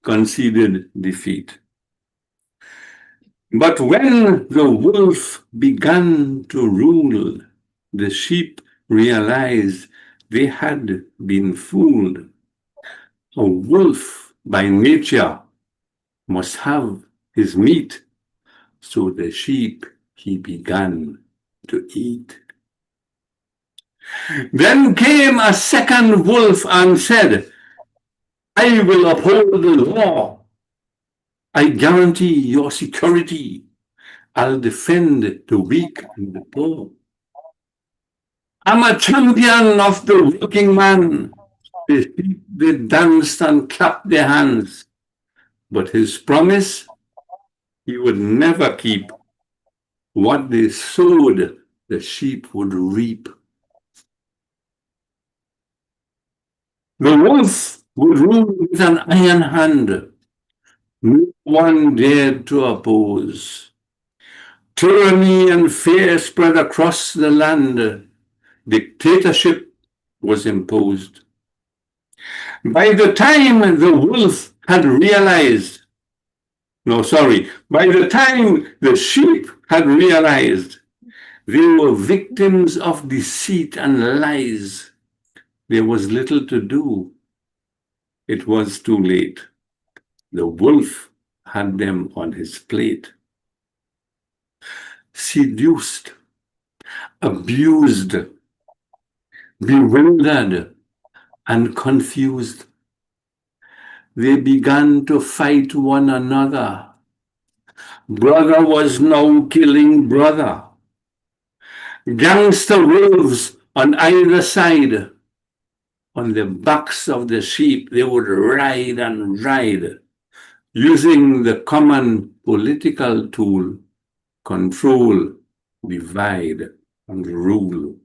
conceded defeat. But when the wolf began to rule, the sheep realized they had been fooled. A wolf by nature must have his meat, so the sheep he began to eat. Then came a second wolf and said, I will uphold the law. I guarantee your security. I'll defend the weak and the poor. I'm a champion of the working man. They danced and clapped their hands. But his promise, he would never keep. What they sowed, the sheep would reap. The wolf would rule with an iron hand. No one dared to oppose. Tyranny and fear spread across the land. Dictatorship was imposed. By the time the wolf had realized, by the time the sheep had realized they were victims of deceit and lies, there was little to do. It was too late. The wolf had them on his plate. Seduced, abused, bewildered, and confused, they began to fight one another. Brother was now killing brother. Gangster wolves on either side. On the backs of the sheep, they would ride and ride, using the common political tool, control, divide, and rule.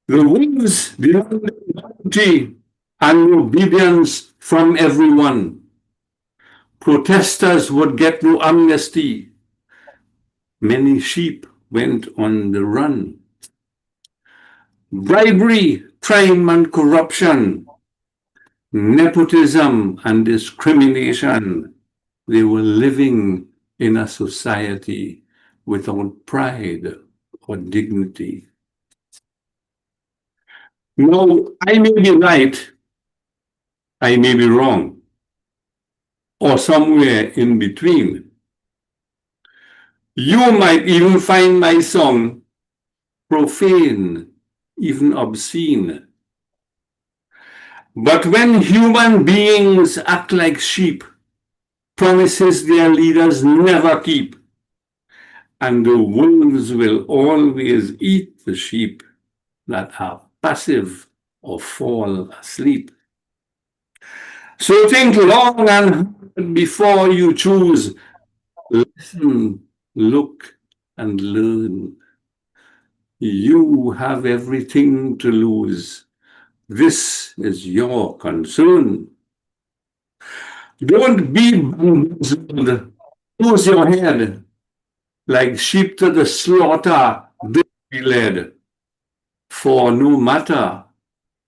The wolves demanded loyalty and obedience from everyone. Protesters would get no amnesty. Many sheep went on the run. Bribery, crime, and corruption, nepotism and discrimination. They were living in a society without pride or dignity. Now, I may be right, I may be wrong, or somewhere in between. You might even find my song profane, even obscene. But when human beings act like sheep, promises their leaders never keep, and the wolves will always eat the sheep that are passive or fall asleep. So think long and hard before you choose. Listen, look, and learn. You have everything to lose. This is your concern. Don't be bamboozled. Lose your head. Like sheep to the slaughter, they be led. For no matter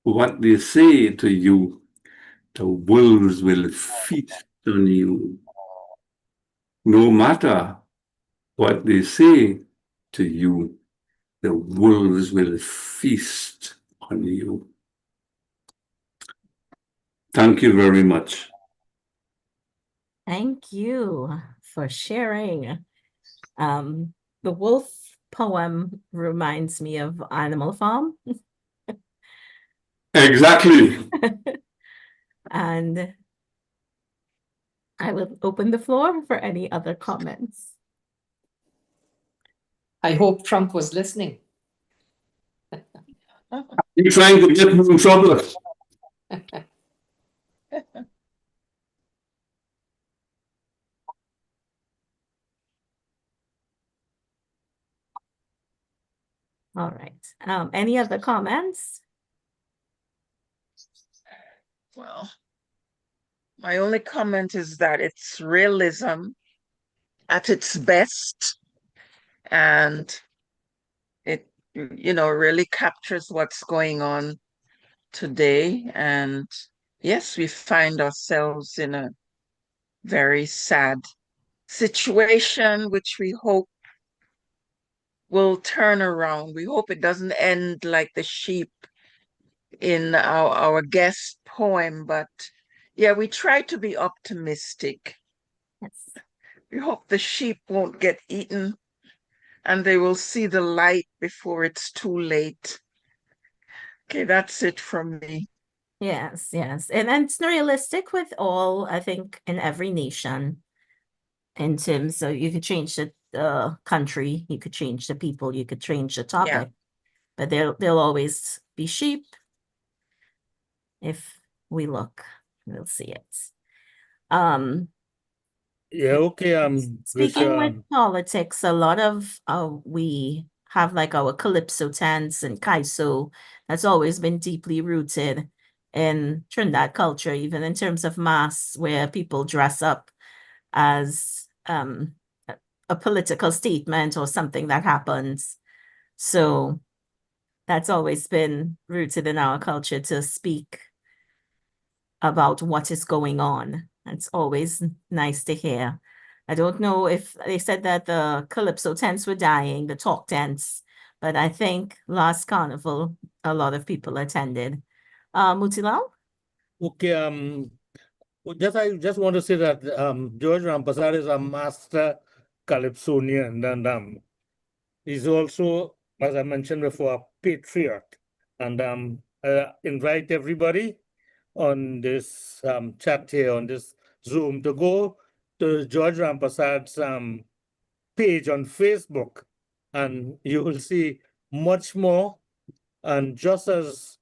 what they say to you, the wolves will feast on you. No matter what they say to you, the wolves will feast on you. Thank you very much. Thank you for sharing. The wolf poem reminds me of Animal Farm. Exactly. And I will open the floor for any other comments. I hope Trump was listening. You're trying to get me in trouble. All right. Any other comments? Well, my only comment is that it's realism at its best, and it, really captures what's going on today. And yes, we find ourselves in a very sad situation, which we hope will turn around. We hope it doesn't end like the sheep in our guest poem, but yeah, we try to be optimistic. Yes. We hope the sheep won't get eaten and they will see the light before it's too late. Okay, that's it from me. Yes, yes. And it's realistic with all, I think, in every nation. In terms of you could change the country, you could change the people, you could change the topic. But there'll always be sheep. If we look, we'll see it. Yeah, okay. Speaking with politics, a lot of we have like our calypso dance and kaiso that's always been deeply rooted in Trinidad culture, even in terms of mass, where people dress up as a political statement or something that happens. So that's always been rooted in our culture to speak about what is going on. It's always nice to hear. I don't know if they said that the calypso tents were dying, the talk tents, but I think last carnival, a lot of people attended. Mutilal? Okay, I just want to say that George Rampasad is a master calypsonian, and he's also, as I mentioned before, a patriot. And invite everybody on this chat here, on this Zoom, to go to George Rampasad's page on Facebook, and you will see much more and just as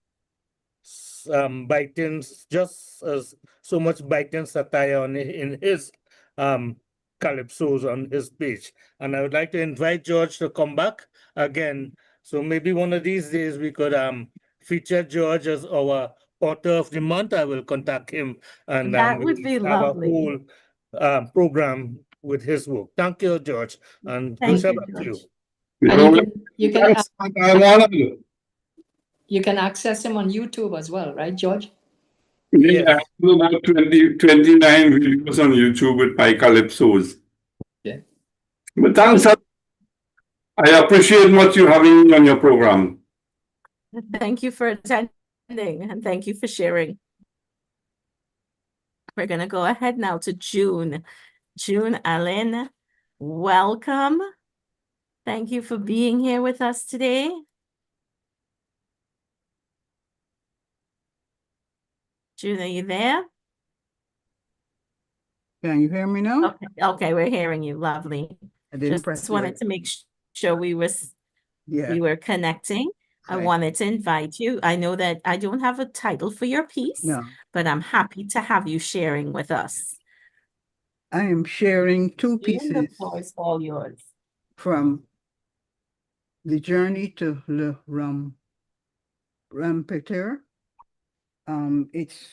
biting, just as so much biting satire in his calypsos on his page. And I would like to invite George to come back again. So maybe one of these days we could feature George as our author of the month. I will contact him and That we would will be have lovely. a whole program with his work. Thank you, George. And Thank Joshua, you, back to George. you. And I'm honored. you can access him on YouTube as well, right, George? Yeah, Yes. I have about 29 videos on YouTube with my calypsos. Yeah. But thanks, I appreciate what you're having on your program. Thank you for attending and thank you for sharing. We're going to go ahead now to June. June Allen, welcome. Thank you for being here with us today. June, are you there? Can you hear me now? Okay, we're hearing you. Lovely. I didn't press Just the wanted right. to make sure we Yeah. were connecting. I Right. wanted to invite you. I know that I don't have a title for your piece, No, but I'm happy to have you sharing with us. I am sharing two June, the pieces floor is all yours. from The Journey to Le Rampeter.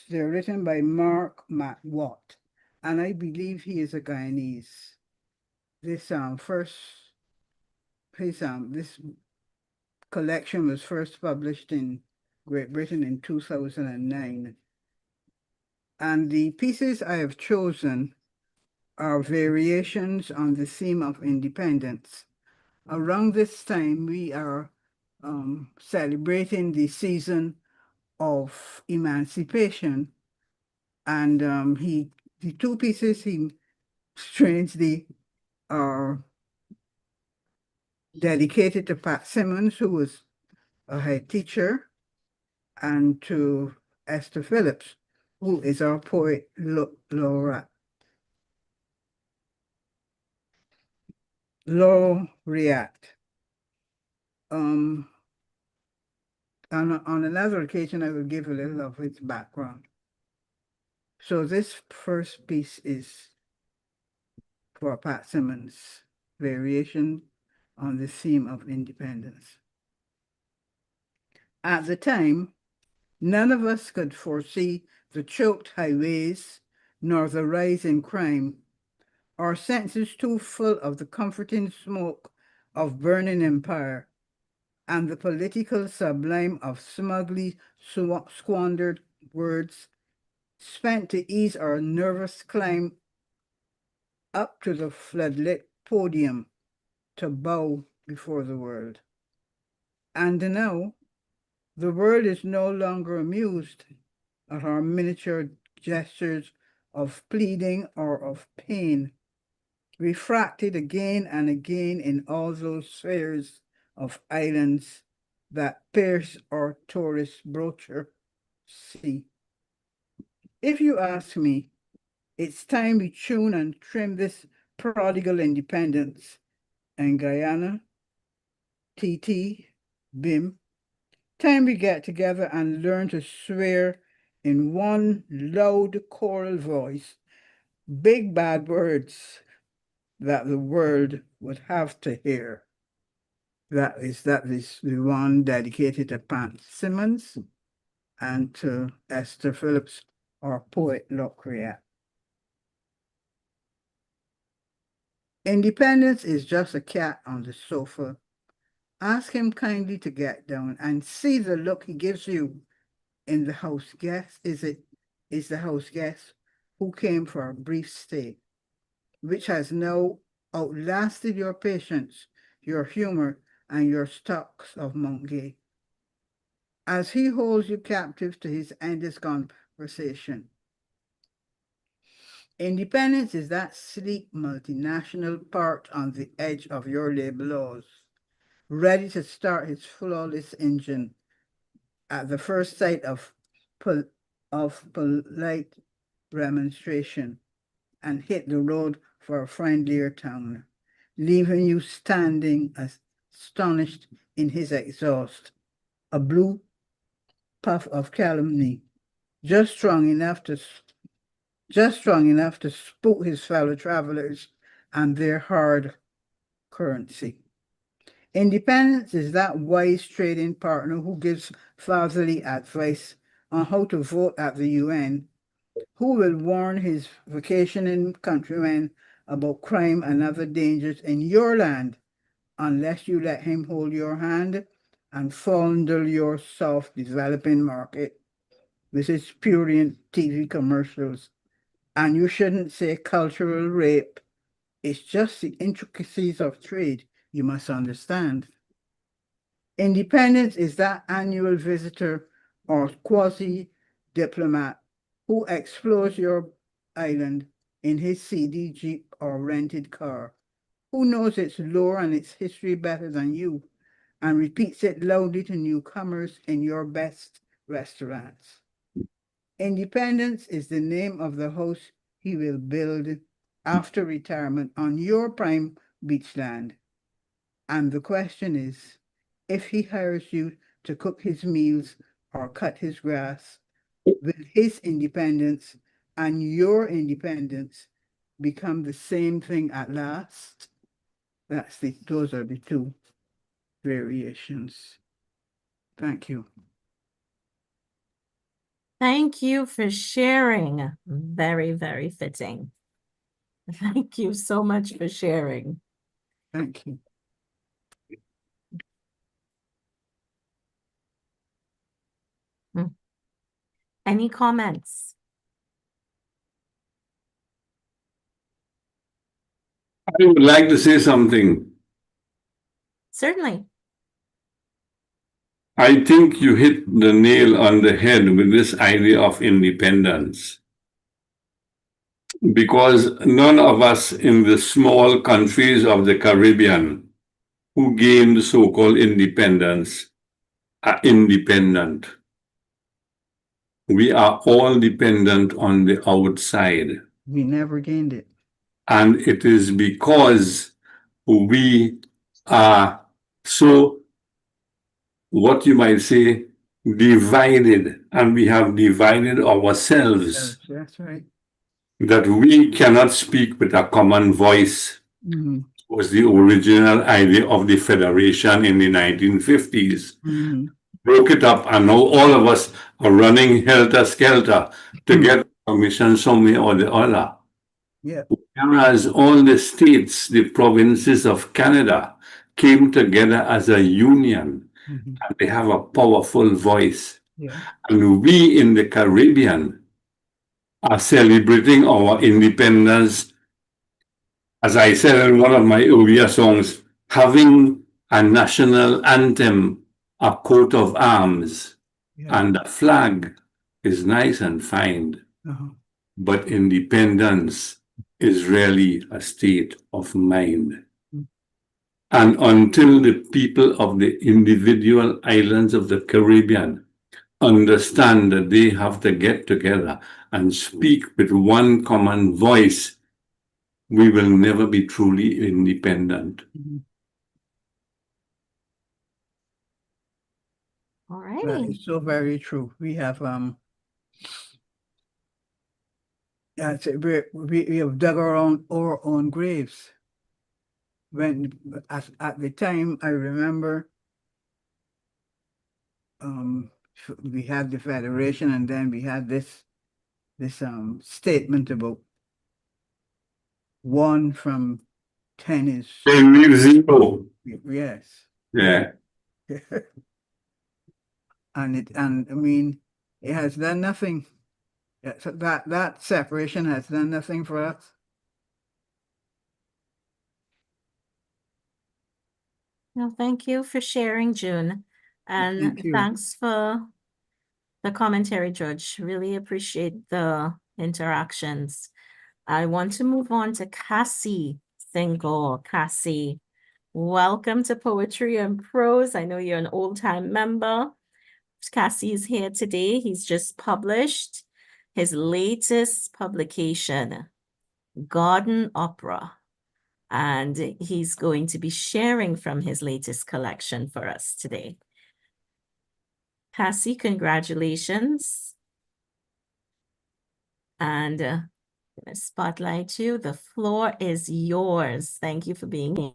They're written by Mark Watt, and I believe he is a Guyanese. This this collection was first published in Great Britain in 2009. And the pieces I have chosen are variations on the theme of independence. Around this time, we are celebrating the season of emancipation. And the two pieces he strangely are dedicated to Pat Simmons, who was a head teacher, and to Esther Phillips, who is our poet laureate. On another occasion, I will give a little of its background. So this first piece is for Pat Simmons, variation on the theme of independence. At the time, none of us could foresee the choked highways nor the rise in crime, our senses too full of the comforting smoke of burning empire and the political sublime of smugly squandered words spent to ease our nervous climb up to the floodlit podium to bow before the world. And now, the world is no longer amused at our miniature gestures of pleading or of pain, refracted again and again in all those spheres of islands that pierce our tourist brochure see. If you ask me, it's time we tune and trim this prodigal independence in Guyana, TT, BIM. Time we get together and learn to swear in one loud choral voice, big bad words that the world would have to hear. That is the one dedicated to Pat Simmons and to Esther Phillips, our poet laureate. Independence is just a cat on the sofa. Ask him kindly to get down and see the look he gives you in the house guest. Is the house guest who came for a brief stay, which has now outlasted your patience, your humor, and your stocks of Mount Gay. As he holds you captive to his endless conversation. Independence is that sleek multinational part on the edge of your labor laws, ready to start his flawless engine at the first sight of polite remonstration and hit the road for a friendlier town, leaving you standing astonished in his exhaust, a blue puff of calumny, just strong enough to spook his fellow travelers and their hard currency. Independence is that wise trading partner who gives fatherly advice on how to vote at the UN, who will warn his vacationing countrymen about crime and other dangers in your land unless you let him hold your hand and fondle your soft developing market with his prurient TV commercials. And you shouldn't say cultural rape. It's just the intricacies of trade you must understand. Independence is that annual visitor or quasi-diplomat who explores your island in his CD Jeep or rented car, Who knows its lore and its history better than you, and repeats it loudly to newcomers in your best restaurants? Independence is the name of the house he will build after retirement on your prime beachland. And the question is, if he hires you to cook his meals or cut his grass, will his independence and your independence become the same thing at last? Those are the two variations. Thank you. Thank you for sharing. Very, very fitting. Thank you so much for sharing. Thank you. Any comments? I would like to say something. Certainly. I think you hit the nail on the head with this idea of independence. Because none of us in the small countries of the Caribbean who gained so-called independence are independent. We are all dependent on the outside. We never gained it. And it is because we are so, what you might say, divided, and we have divided ourselves, That's right. that we cannot speak with a common voice. Mhm. Was the original idea of the Federation in the 1950s. Mhm. Broke it up, and now all of us are running helter-skelter to get permission somewhere or the other. Yeah. Whereas all the states, the provinces of Canada, came together as a union, Mhm. and they have a powerful voice. Yeah. And we in the Caribbean are celebrating our independence, as I said in one of my earlier songs, having a national anthem, a coat of arms, Yeah. and a flag is nice and fine. Uh-huh. But independence is really a state of mind. And until the people of the individual islands of the Caribbean understand that they have to get together and speak with one common voice, we will never be truly independent. All That righty. is so very true. We have we have dug our own graves. When at the time I remember we had the Federation, and then we had this statement about 1 from 10 is 0. yes. Yeah. And I mean, it has done nothing. So that separation has done nothing for us. No, thank you for sharing, June. And Thank you. thanks for the commentary, Judge. Really appreciate the interactions. I want to move on to Cassie Single. Cassie, welcome to Poetry and Prose. I know you're an old-time member. Cassie is here today. He's just published his latest publication, Garden Opera. And he's going to be sharing from his latest collection for us today. Cassie, congratulations. And I'm going to spotlight you. The floor is yours. Thank you for being here.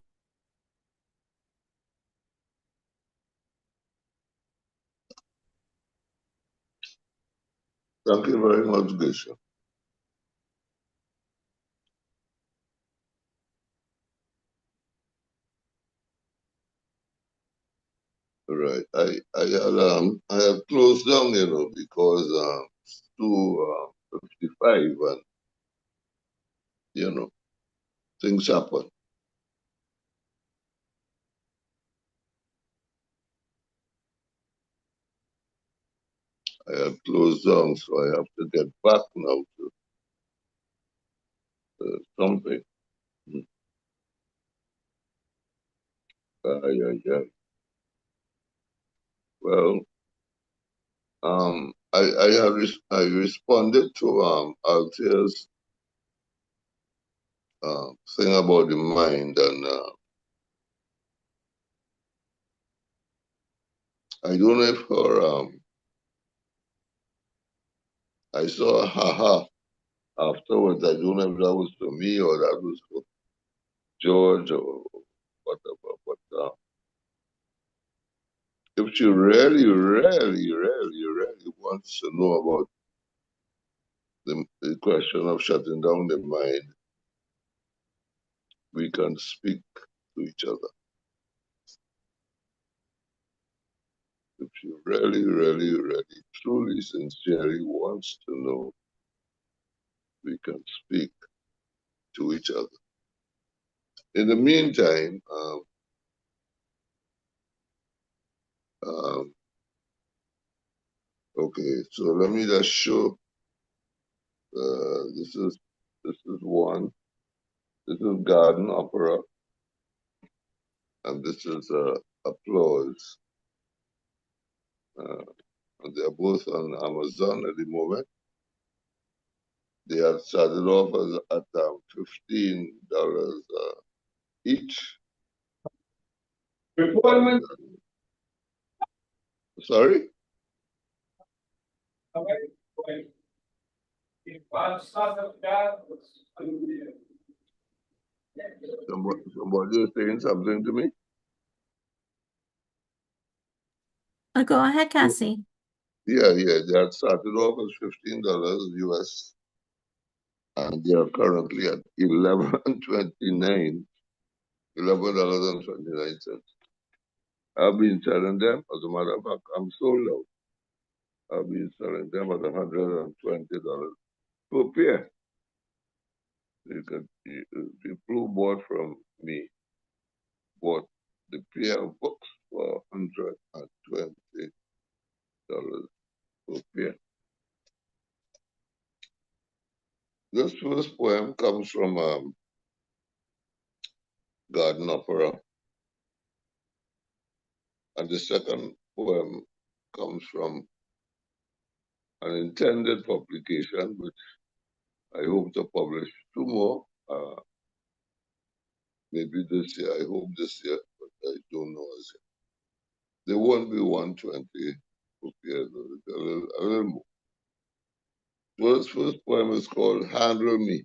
Thank you very much, Geisha. Right. I have closed down, because it's 2:55, and things happen. I have closed down, so I have to get back now to something. Yeah. Well, I responded to Althea's thing about the mind, and I don't know if her I saw a haha afterwards. I don't know if that was for me or that was for George or whatever. But if she really wants to know about the question of shutting down the mind, we can speak to each other. If she really, truly, sincerely wants to know, we can speak to each other. In the meantime, okay, so let me just show. This is one. This is Garden Opera, and this is Applause. And they're both on Amazon at the moment. They had started off at $15 each. Employment. Sorry? Somebody is saying something to me? Go ahead, Cassie. Yeah. They had started off as $15 US, and they are currently at $11.29. $11.29. I've been selling them. As a matter of fact, I'm sold out. I've been selling them at $120 per pair. People bought from me bought the pair of books for $120 per pair. This first poem comes from Garden Opera, and the second poem comes from an intended publication, which I hope to publish two more. Maybe this year. I hope this year, but I don't know as yet. There won't be 120 prepared, a little more. First poem is called Handle Me.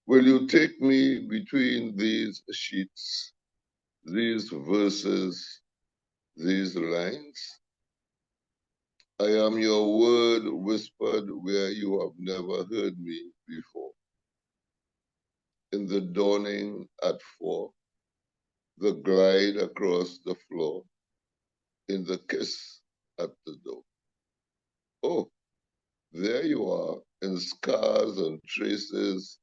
Will you take me between these sheets, these verses, these lines? I am your word whispered where you have never heard me before. In the dawning at 4, the glide across the floor, in the kiss at the door. Oh, there you are, in scars and traces,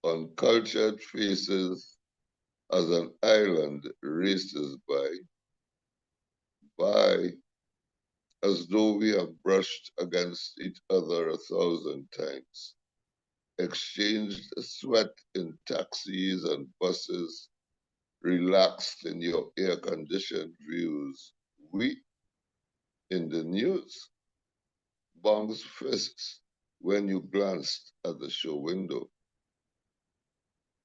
on cultured faces, as an island races by, as though we have brushed against each other 1,000 times, exchanged sweat in taxis and buses, relaxed in your air-conditioned views. We, in the news, bounced fists when you glanced at the show window.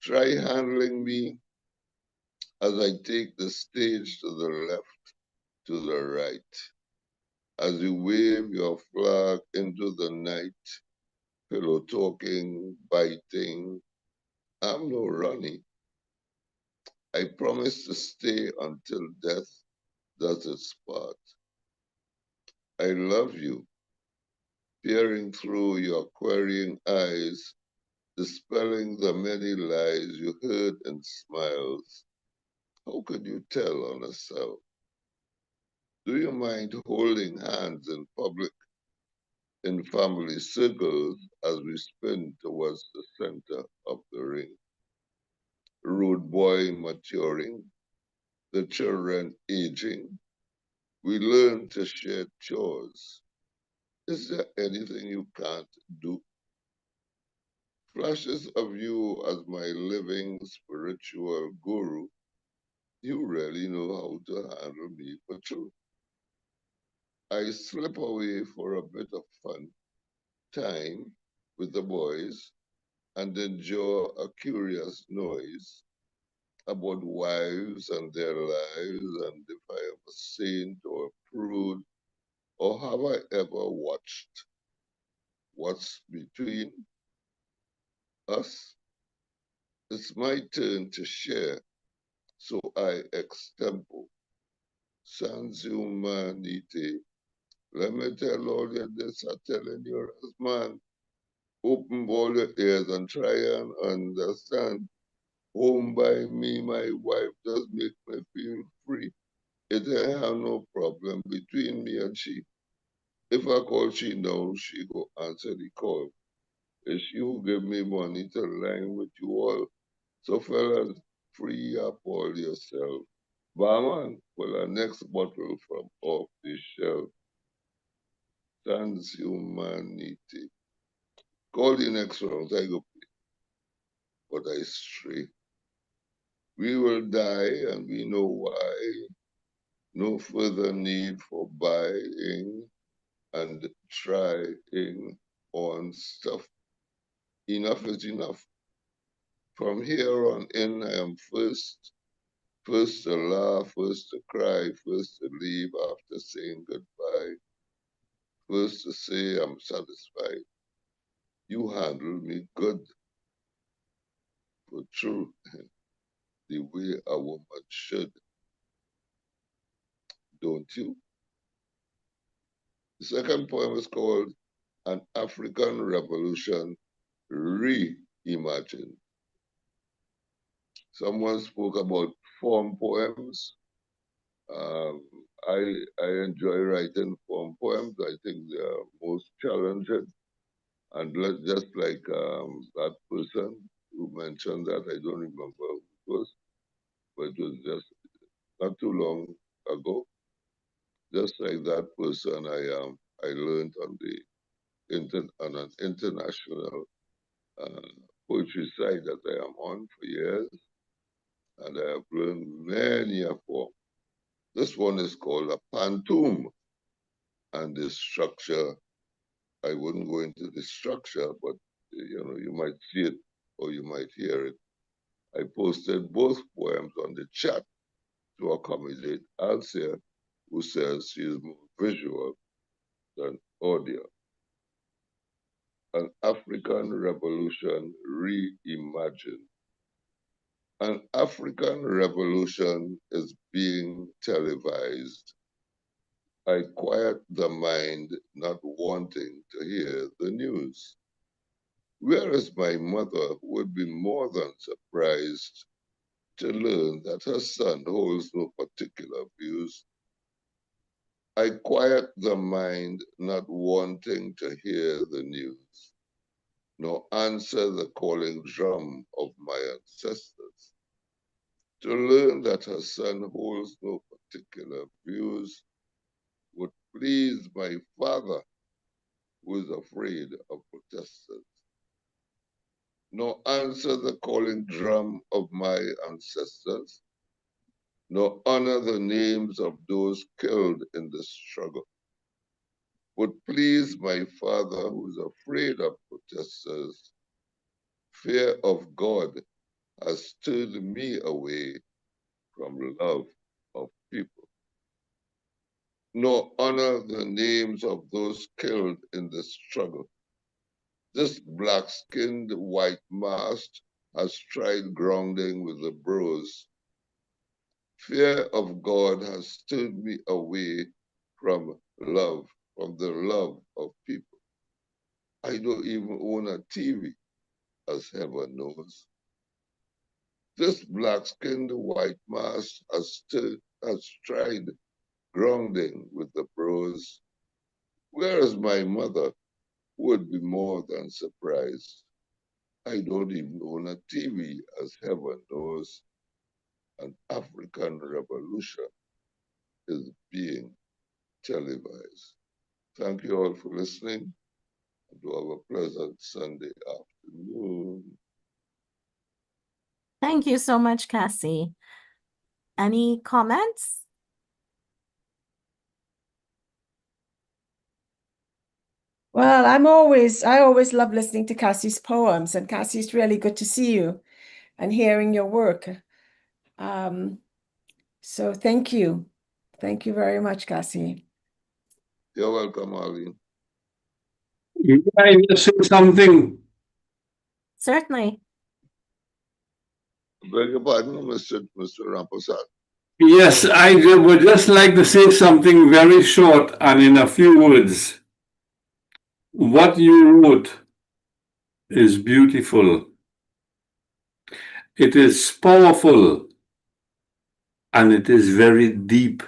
Try handling me as I take the stage to the left, to the right, as you wave your flag into the night, pillow talking, biting. I'm no Ronnie. I promise to stay until death does its part. I love you, peering through your querying eyes, dispelling the many lies you heard in smiles. How could you tell on a cell? Do you mind holding hands in public, in family circles, as we spin towards the center of the ring? Rude boy maturing, the children aging, we learn to share chores. Is there anything you can't do? Flashes of you as my living spiritual guru, you really know how to handle me for true. I slip away for a bit of fun time with the boys and endure a curious noise about wives and their lives and if I am a saint or a prude or have I ever watched what's between us. It's my turn to share, so I extempo. Sans humanity. Let me tell all you this, I'm telling you, as man, open all your ears and try and understand. Home by me, my wife does make me feel free. It ain't have no problem between me and she. If I call she now, she go answer the call. It's she who give me money to line with you all. So fellas, free up all yourself. Barman, pull our next bottle from off the shelf. Sans humanity. Call the next round, I go play, but I stray. We will die and we know why. No further need for buying and trying on stuff. Enough is enough. From here on in, I am first. First to laugh, first to cry, first to leave after saying goodbye. First to say I'm satisfied. You handle me good, for true, the way a woman should, don't you? The second poem is called An African Revolution Reimagined. Someone spoke about form poems. Um, I enjoy writing form poems. I think they are most challenging. And just like that person who mentioned that, I don't remember who it was, but it was just not too long ago. Just like that person, I learned on on an international poetry site that I am on for years, and I have learned many a form. This one is called a pantoum, and the structure, I wouldn't go into the structure, but you might see it or you might hear it. I posted both poems on the chat to accommodate Alcia, who says she is more visual than audio. An African Revolution Reimagined. An African Revolution is being televised. I quiet the mind, not wanting to hear the news. Whereas my mother would be more than surprised to learn that her son holds no particular views. I quiet the mind, not wanting to hear the news, nor answer the calling drum of my ancestors. To learn that her son holds no particular views would please my father, who is afraid of protesters, nor answer the calling drum of my ancestors, nor honor the names of those killed in the struggle. Would please my father, who is afraid of protesters. Fear of God has turned me away from love of people. Nor honor the names of those killed in the struggle. This black-skinned, white-masked has tried grounding with the bros. Fear of God has turned me away from love, from the love of people. I don't even own a TV, as heaven knows. This black-skinned white mask has tried grounding with the bros, whereas my mother would be more than surprised. I don't even own a TV, as heaven knows. An African revolution is being televised. Thank you all for listening, and to have a pleasant Sunday afternoon. Thank you so much, Cassie. any comments? Well, I always love listening to Cassie's poems, and Cassie, it's really good to see you and hearing your work. So thank you. Thank you very much, Cassie. You're welcome, Arlene. I just say something. Certainly. Beg your pardon, Mr. Ramprasad. Yes, I would just like to say something very short and in a few words. What you wrote is beautiful. It is powerful, and it is very deep.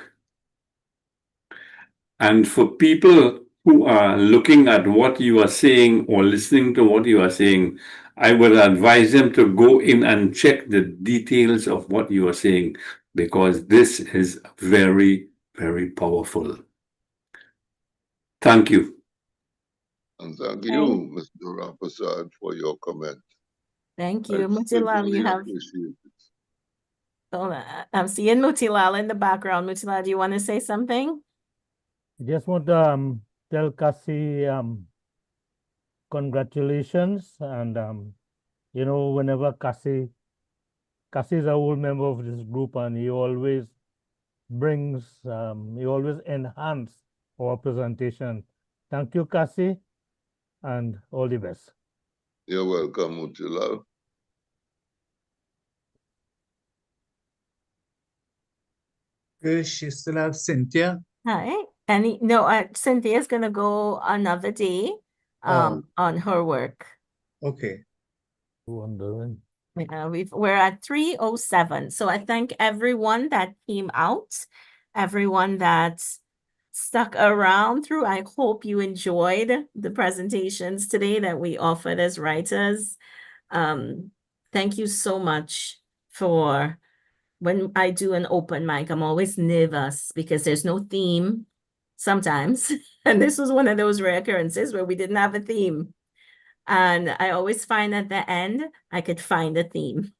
And for people who are looking at what you are saying or listening to what you are saying, I would advise them to go in and check the details of what you are saying, because this is very, very powerful. Thank you. And thank you, Mr. Ramprasad, for your comment. Thank I you. Mutilal, certainly you have, appreciate it. I'm seeing Mutilal in the background. Mutilal, do you want to say something? I just want to tell Cassie congratulations, and you know, whenever Cassie is a old member of this group, and he always enhance our presentation. Thank you, Cassie, and all the best. You're welcome, Mutilal. Krish, you still have Cynthia? Hi. And no, Cynthia's gonna go another day on her work. Okay. Wondering. We're at 3:07. So I thank everyone that came out, everyone that stuck around through. I hope you enjoyed the presentations today that we offered as writers. Thank you so much for when I do an open mic, I'm always nervous because there's no theme sometimes. And this was one of those rare occurrences where we didn't have a theme. And I always find at the end, I could find a theme.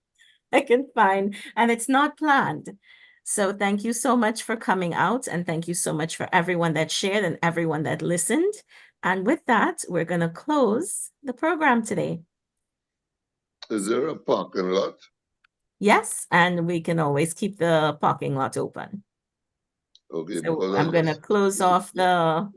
And it's not planned. So thank you so much for coming out. And thank you so much for everyone that shared and everyone that listened. And with that, we're going to close the program today. Is there a parking lot? Yes, and we can always keep the parking lot open. Okay, So because I'm going to close off the